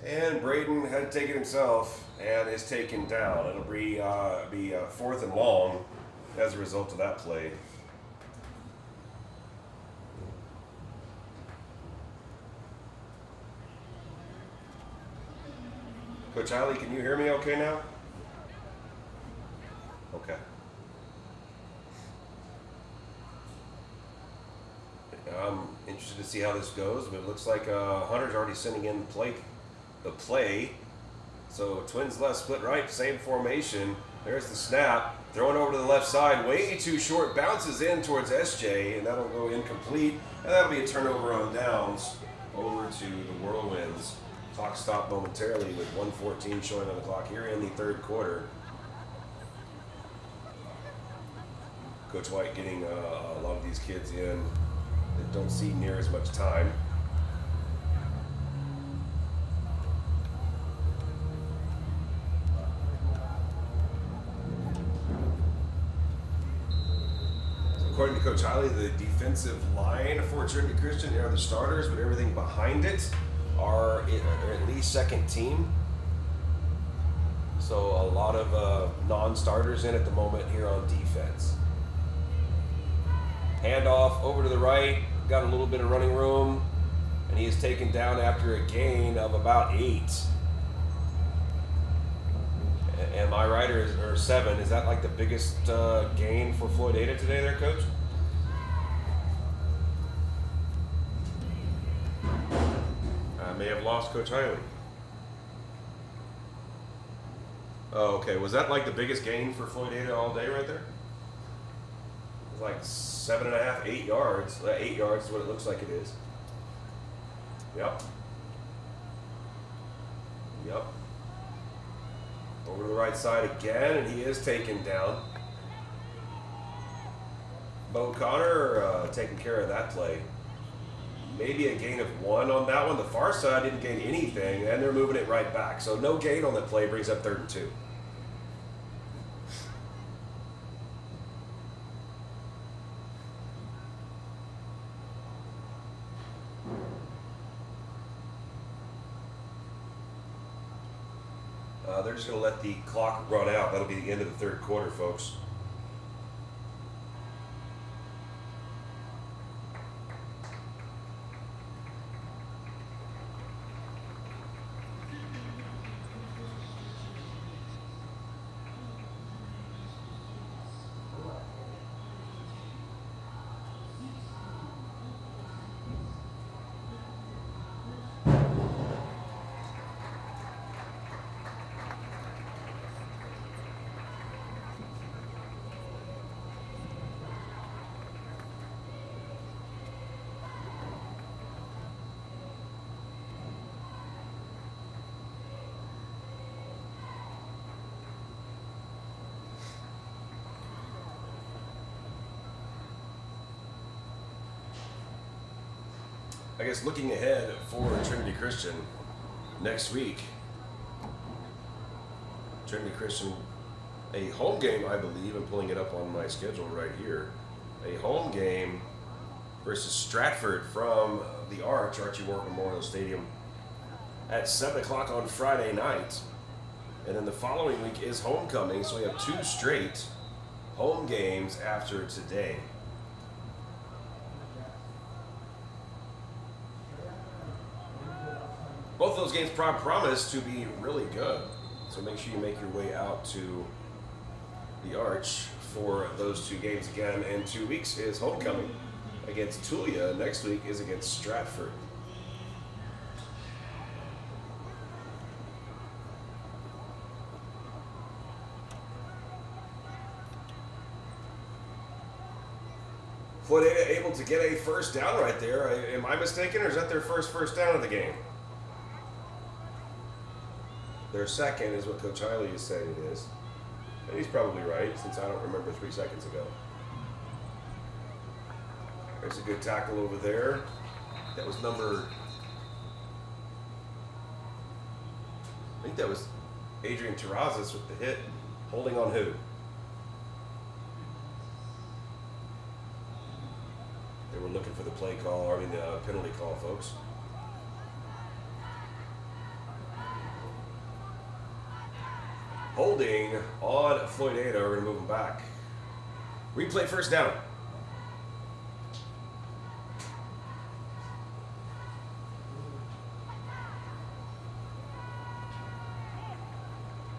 And Braden had to take it himself and is taken down. It'll be 4th and long as a result of that play. Coach Hiley, can you hear me okay now? Okay. I'm interested to see how this goes, but it looks like Hunter's already sending in the play. So twins left, split right, same formation. There's the snap. Throwing over to the left side, way too short, bounces in towards SJ, and that'll go incomplete. And that'll be a turnover on downs over to the Whirlwinds. Clock stopped momentarily with 1:14 showing on the clock here in the 3rd quarter. Coach White getting a lot of these kids in that don't see near as much time. According to Coach Hiley, the defensive line for Trinity Christian are the starters, but everything behind it are at least 2nd team. So a lot of non-starters in at the moment here on defense. Handoff over to the right, got a little bit of running room, and he is taken down after a gain of about 8. Am I right, or 7? Is that like the biggest gain for Floydada today there, Coach? I may have lost Coach Hiley. Oh, okay. Was that like the biggest gain for Floydada all day right there? It was like 7.5, 8 yards. 8 yards is what it looks like it is. Yep. Yep. Over to the right side again, and he is taken down. Bo Connor taking care of that play. Maybe a gain of 1 on that one. The far side didn't gain anything, and they're moving it right back. So no gain on that play, brings up 3rd and 2. They're just going to let the clock run out. That'll be the end of the 3rd quarter, folks. I guess looking ahead for Trinity Christian next week, Trinity Christian a home game, I believe. I'm pulling it up on my schedule right here. A home game versus Stratford from the Archie Ward Memorial Stadium at 7 o'clock on Friday night. And then the following week is homecoming, so we have 2 straight home games after today. Both those games promise to be really good. So make sure you make your way out to the Arch for those 2 games again. In 2 weeks is homecoming against Tulia. Next week is against Stratford. Floydada able to get a first down right there. Am I mistaken, or is that their first down of the game? Their second is what Coach Hiley is saying it is. And he's probably right, since I don't remember 3 seconds ago. There's a good tackle over there. That was number... I think that was Adrian Terrazas with the hit. Holding on who? They were looking for the play call, the penalty call, folks. Holding on Floydada. We're going to move him back. Replay first down.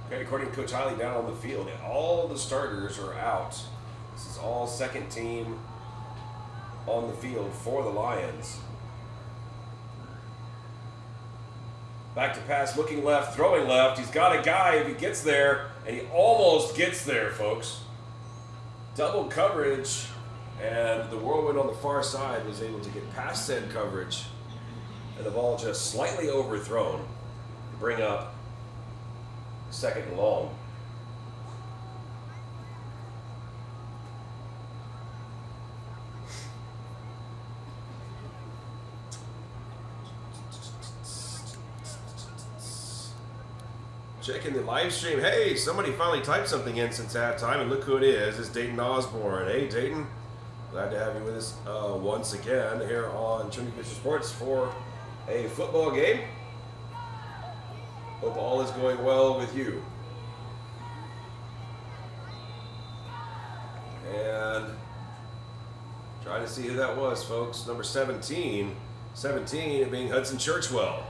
Okay, according to Coach Hiley, down on the field, all the starters are out. This is all second team on the field for the Lions. Back to pass, looking left, throwing left. He's got a guy if he gets there, and he almost gets there, folks. Double coverage, and the whirlwind on the far side was able to get past said coverage, and the ball just slightly overthrown to bring up 2nd and long. Checking the live stream. Hey, somebody finally typed something in since halftime, and look who it is. It's Dayton Osborne. Hey, Dayton. Glad to have you with us once again here on Trinity Christian Sports for a football game. Hope all is going well with you. And trying to see who that was, folks. Number 17. 17 being Hudson Churchwell.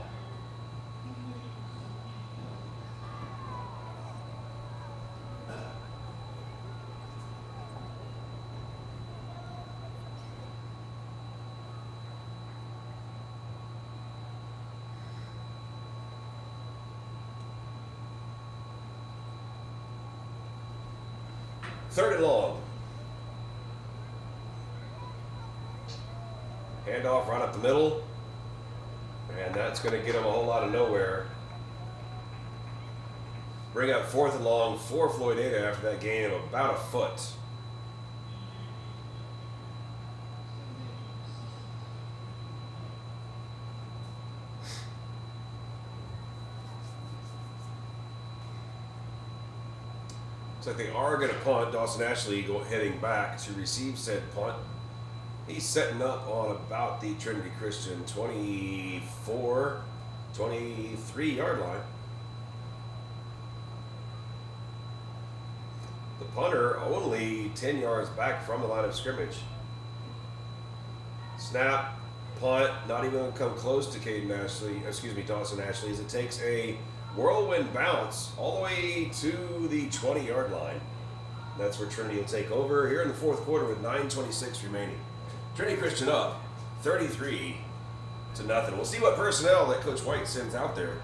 Third and long. Handoff right up the middle. And that's going to get him a whole lot of nowhere. Bring up 4th and long for Floydada after that gain of about a foot. Looks like they are going to punt. Dawson Ashley heading back to receive said punt. He's setting up on about the Trinity Christian 24, 23-yard line. The punter only 10 yards back from the line of scrimmage. Snap, punt, not even going to come close to Dawson Ashley, as it takes a whirlwind bounce all the way to the 20-yard line. That's where Trinity will take over here in the 4th quarter with 9:26 remaining. Trinity Christian up 33-0. We'll see what personnel that Coach White sends out there.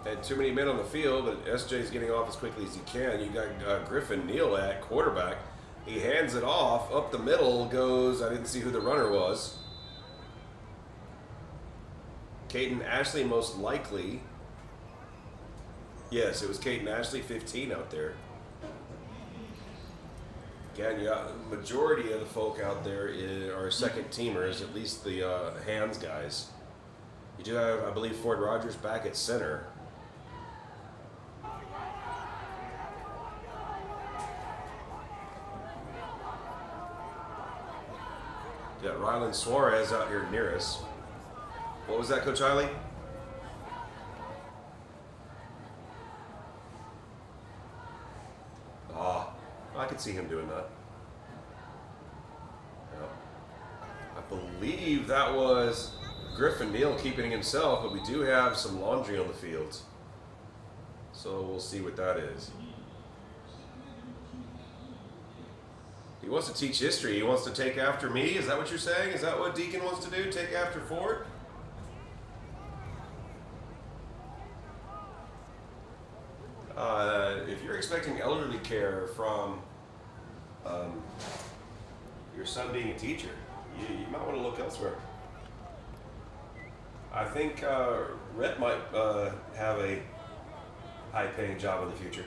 Had too many men on the field, but SJ's getting off as quickly as he can. You got Griffin Neal at quarterback. He hands it off. Up the middle goes, I didn't see who the runner was. Caden Ashley, most likely. Yes, it was Caden Ashley, 15 out there. Again, yeah, the majority of the folk out there are second teamers, at least the hands guys. You do have, I believe, Ford Rogers back at center. You got Rylan Suarez out here near us. What was that, Coach Hiley? I could see him doing that. Yeah. I believe that was Griffin Neal keeping himself, but we do have some laundry on the field. So we'll see what that is. He wants to teach history. He wants to take after me. Is that what you're saying? Is that what Deacon wants to do? Take after Ford? If you're expecting elderly care from your son being a teacher, you might want to look elsewhere. I think Rhett might have a high-paying job in the future.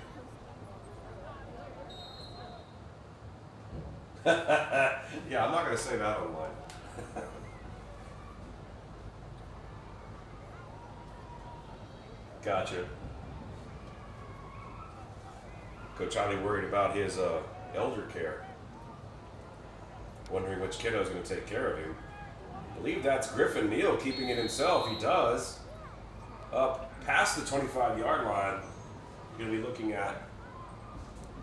Yeah, I'm not going to say that online. Gotcha. Coach Charlie worried about his elder care. Wondering which kiddo is going to take care of him. I believe that's Griffin Neal keeping it himself. He does. Up past the 25-yard line. You're going to be looking at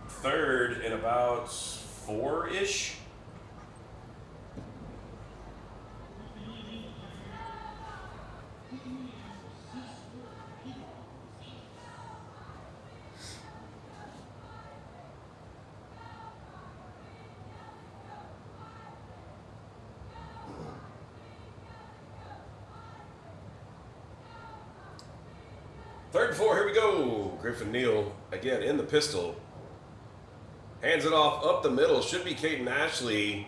third and about 4-ish. Third and 4, here we go. Griffin Neal, again, in the pistol. Hands it off up the middle. Should be Caden Ashley.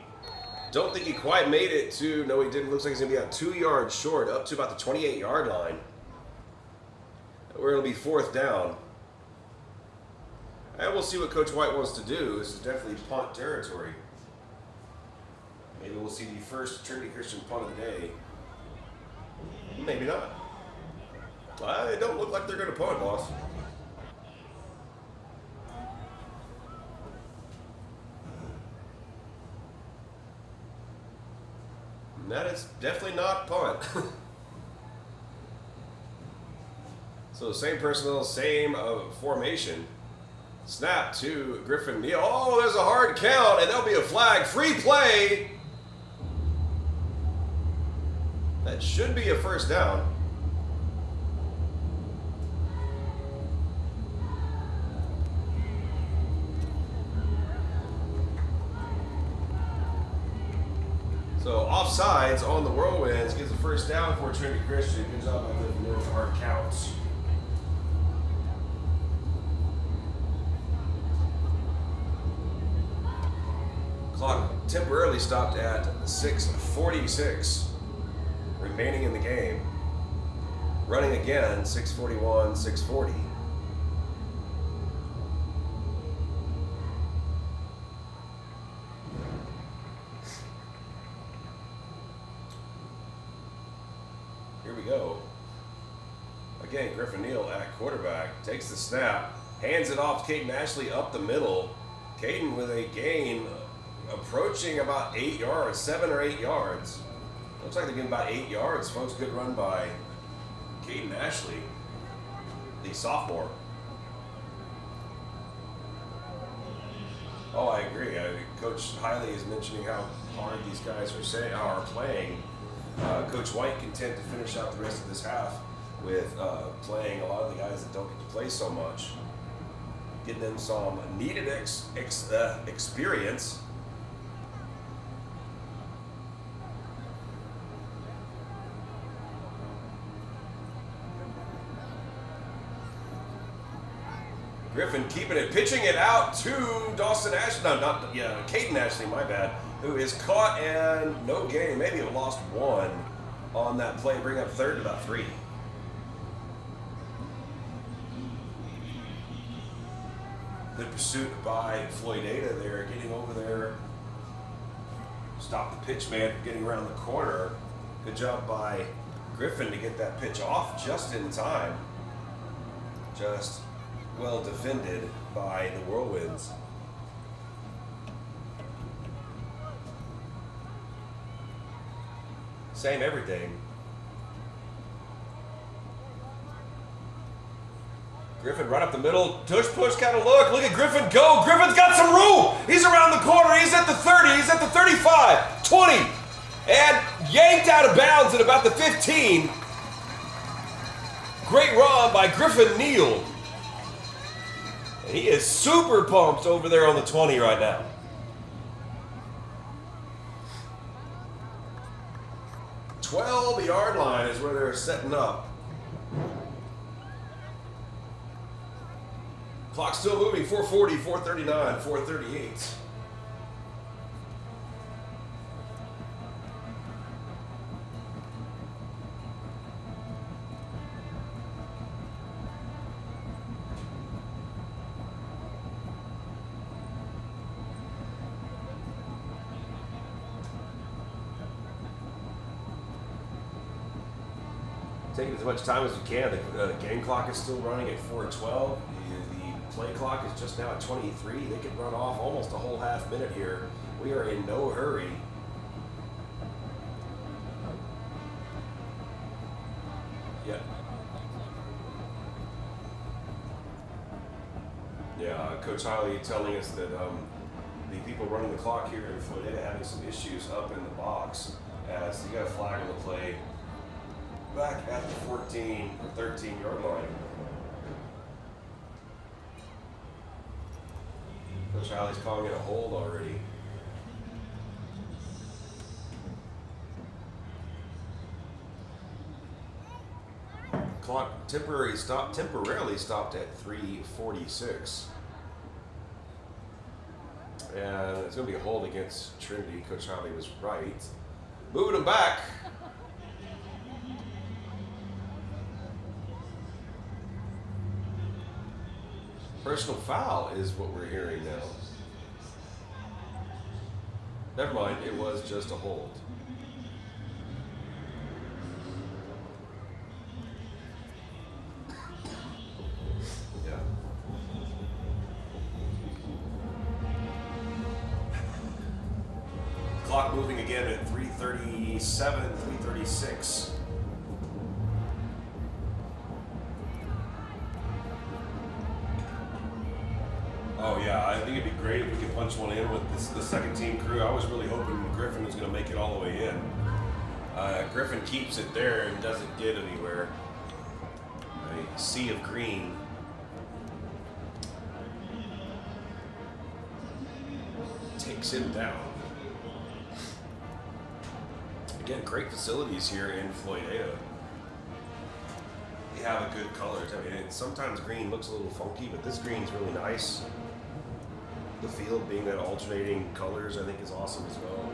Don't think he quite made it to, no he didn't. Looks like he's going to be about 2 yards short, up to about the 28-yard line. We're going to be fourth down. And we'll see what Coach White wants to do. This is definitely punt territory. Maybe we'll see the first Trinity Christian punt of the day. Maybe not. They don't look like they're going to punt, boss. And that is definitely not punt. So same personnel, same formation. Snap to Griffin Neal. Oh, there's a hard count, and there'll be a flag. Free play. That should be a first down. So offsides on the Whirlwinds gives a first down for Trinity Christian. Good job by Griffin Neal with hard counts. Clock temporarily stopped at 6:46 remaining in the game. Running again, 6:41, 6:40. Here we go. Again, Griffin Neal at quarterback. Takes the snap. Hands it off to Caden Ashley up the middle. Caden with a gain approaching about 8 yards, 7 or 8 yards. Looks like they're getting about 8 yards, folks. Good run by Caden Ashley, the sophomore. Oh, I agree. Coach Hiley is mentioning how hard these guys are playing. Coach White content to finish out the rest of this half with playing a lot of the guys that don't get to play so much. Getting them some needed experience. Griffin keeping it, pitching it out to Dawson Ashley. No, not, yeah, Caden Ashley, my bad, who is caught and no gain. Maybe have lost one on that play. Bring up third to about 3. Good pursuit by Floydada there, getting over there. Stop the pitch man from getting around the corner. Good job by Griffin to get that pitch off just in time. Just well defended by the Whirlwinds. Same everything. Griffin right up the middle, push kind of look at Griffin go. Griffin's got some room. He's around the corner. He's at the 30. He's at the 35, 20, and yanked out of bounds at about the 15. Great run by Griffin Neal. And he is super pumped over there on the 20 right now. The 12-yard line is where they're setting up. Clock still moving, 4:40, 4:39, 4:38. Take as much time as you can. The game clock is still running at 4:12. The play clock is just now at 23. They could run off almost a whole half minute here. We are in no hurry. Yeah, Coach Hiley telling us that the people running the clock here in Floydada having some issues up in the box as you got a flag on the play back at the 14 or 13-yard line. Coach Hiley's calling it a hold already. Clock temporarily stopped at 3:46. And it's going to be a hold against Trinity. Coach Hiley was right. Moving them back. Personal foul is what we're hearing now. Never mind, it was just a hold. Yeah. Clock moving again at 3:37, 3:36. Oh yeah, I think it'd be great if we could punch one in with the second team crew. I was really hoping Griffin was going to make it all the way in. Griffin keeps it there and doesn't get anywhere. A sea of green. Takes him down. Again, great facilities here in Floydada. They have a good colors. I mean, sometimes green looks a little funky, but this green's really nice. The field being that alternating colors, I think, is awesome as well.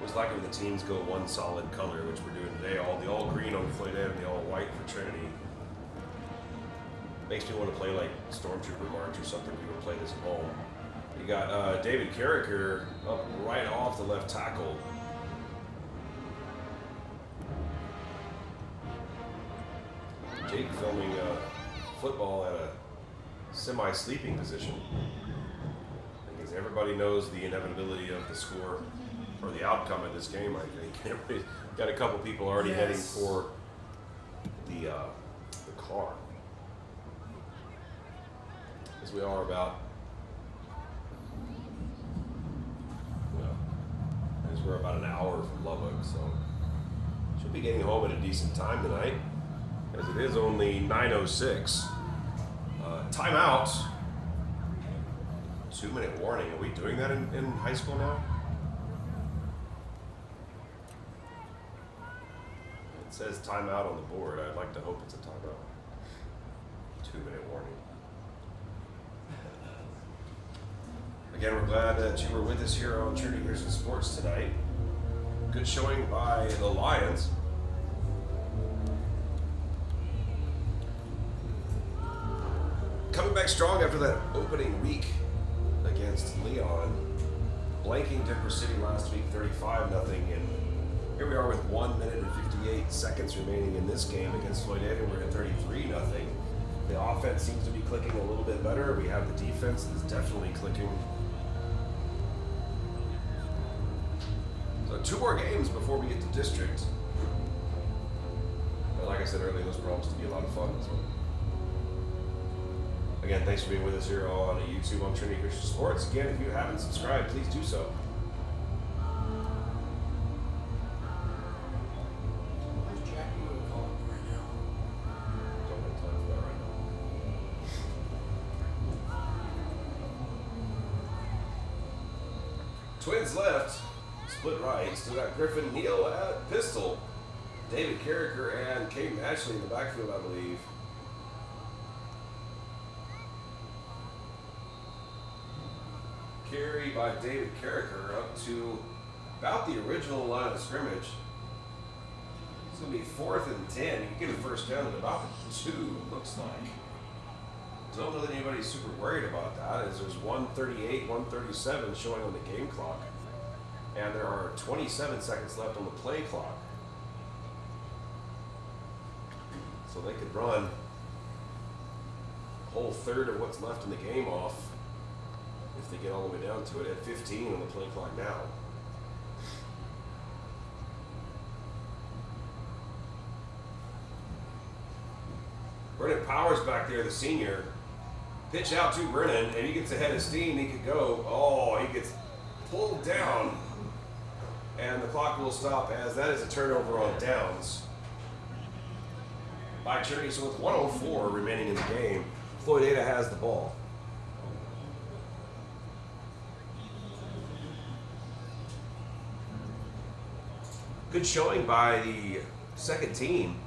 Always like when the teams go one solid color, which we're doing today. The all green on Floydada and the all white for Trinity. Makes me want to play like Stormtrooper March or something. We would play this at home. You got David Carricker up right off the left tackle. Jake filming football at a semi-sleeping position. Because everybody knows the inevitability of the score or the outcome of this game, I think. Everybody's got a couple people already heading for the car. As we are about, as we're about an hour from Lubbock, so should be getting home at a decent time tonight, as it is only 9:06. Timeout. 2-minute warning. Are we doing that in high school now? says timeout on the board. I'd like to hope it's a timeout. 2-minute warning. Again, we're glad that you were with us here on Trinity Christian Sports tonight. Good showing by the Lions. Coming back strong after that opening week against Leon. Blanking Denver City last week 35-0. And here we are with 1 minute and 58 seconds remaining in this game against Floydada. We're at 33-0. The offense seems to be clicking a little bit better. We have the defense that's definitely clicking. So 2 more games before we get to district. But like I said earlier, those promise to be a lot of fun. So again, thanks for being with us here on YouTube on Trinity Christian Sports. Again, if you haven't subscribed, please do so. Don't have time for that right now. Twins left, split right. Still got Griffin Neal at pistol. David Carricker and Caden Ashley in the backfield, I believe. Carry by David Carricker up to about the original line of scrimmage. It's going to be 4th and 10. You can get a first down at about 2, it looks like. Don't know that anybody's super worried about that, as there's 1:38, 1:37 showing on the game clock. And there are 27 seconds left on the play clock. So they could run a whole third of what's left in the game off if they get all the way down to it at 15 on the play clock now. Brennan Powers back there, the senior. Pitch out to Brennan, and he gets ahead of steam. He could go. Oh, he gets pulled down. And the clock will stop as that is a turnover on downs by Trinity. So with 1:04 remaining in the game, Floydada has the ball. Good showing by the second team.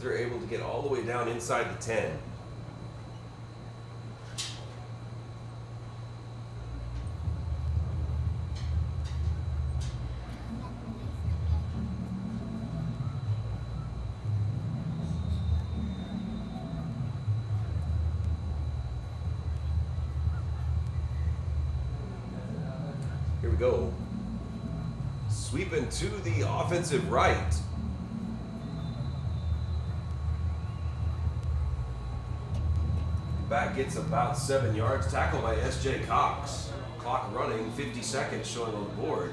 They're able to get all the way down inside the 10. Here we go. Sweeping to the offensive right. Back gets about 7 yards. Tackle by S.J. Cox. Clock running, 50 seconds showing on the board.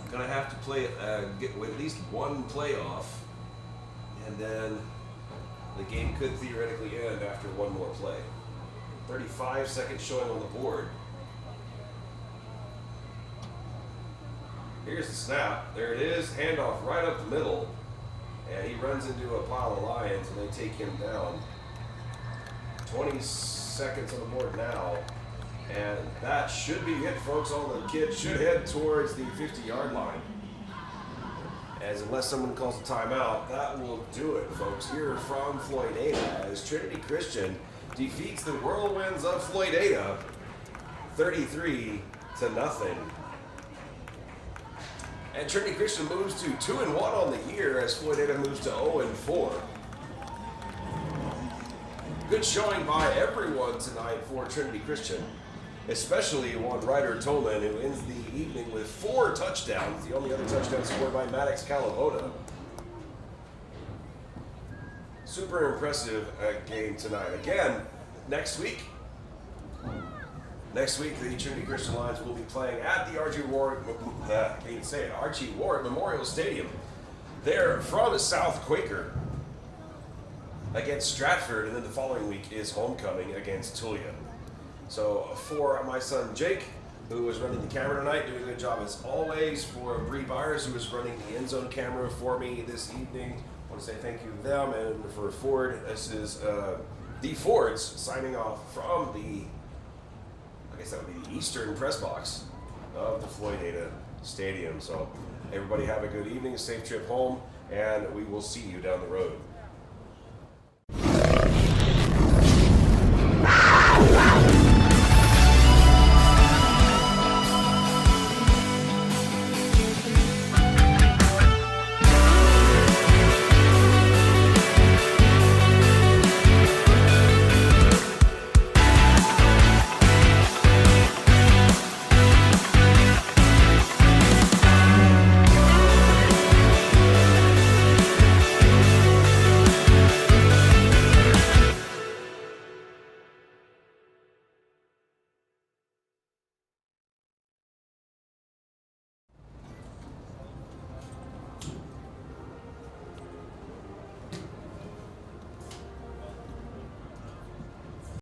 Gonna have to play, get at least one play off, and then the game could theoretically end after one more play. 35 seconds showing on the board. Here's the snap. There it is. Handoff right up the middle. And he runs into a pile of Lions, and they take him down. 20 seconds on the board now. And that should be it, folks. All the kids should head towards the 50-yard line. As unless someone calls a timeout, that will do it, folks. Here from Floydada, as Trinity Christian defeats the Whirlwinds of Floydada 33-0. And Trinity Christian moves to 2-1 on the year as Floydada moves to 0-4. Good showing by everyone tonight for Trinity Christian, especially one Ryder Tolman, who ends the evening with 4 touchdowns. The only other touchdown scored by Maddox Calavoda. Super impressive game tonight. Again, next week, the Trinity Christian Lions will be playing at the Archie Ward Memorial Stadium. They're from South Quaker against Stratford, and then the following week is homecoming against Tulia. So for my son Jake, who was running the camera tonight, doing a good job as always. For Bree Byers, who was running the end zone camera for me this evening, I want to say thank you to them. And for Ford, this is the Fords signing off from the, I guess that would be the Eastern press box of the Floydada Stadium. So everybody have a good evening, safe trip home, and we will see you down the road.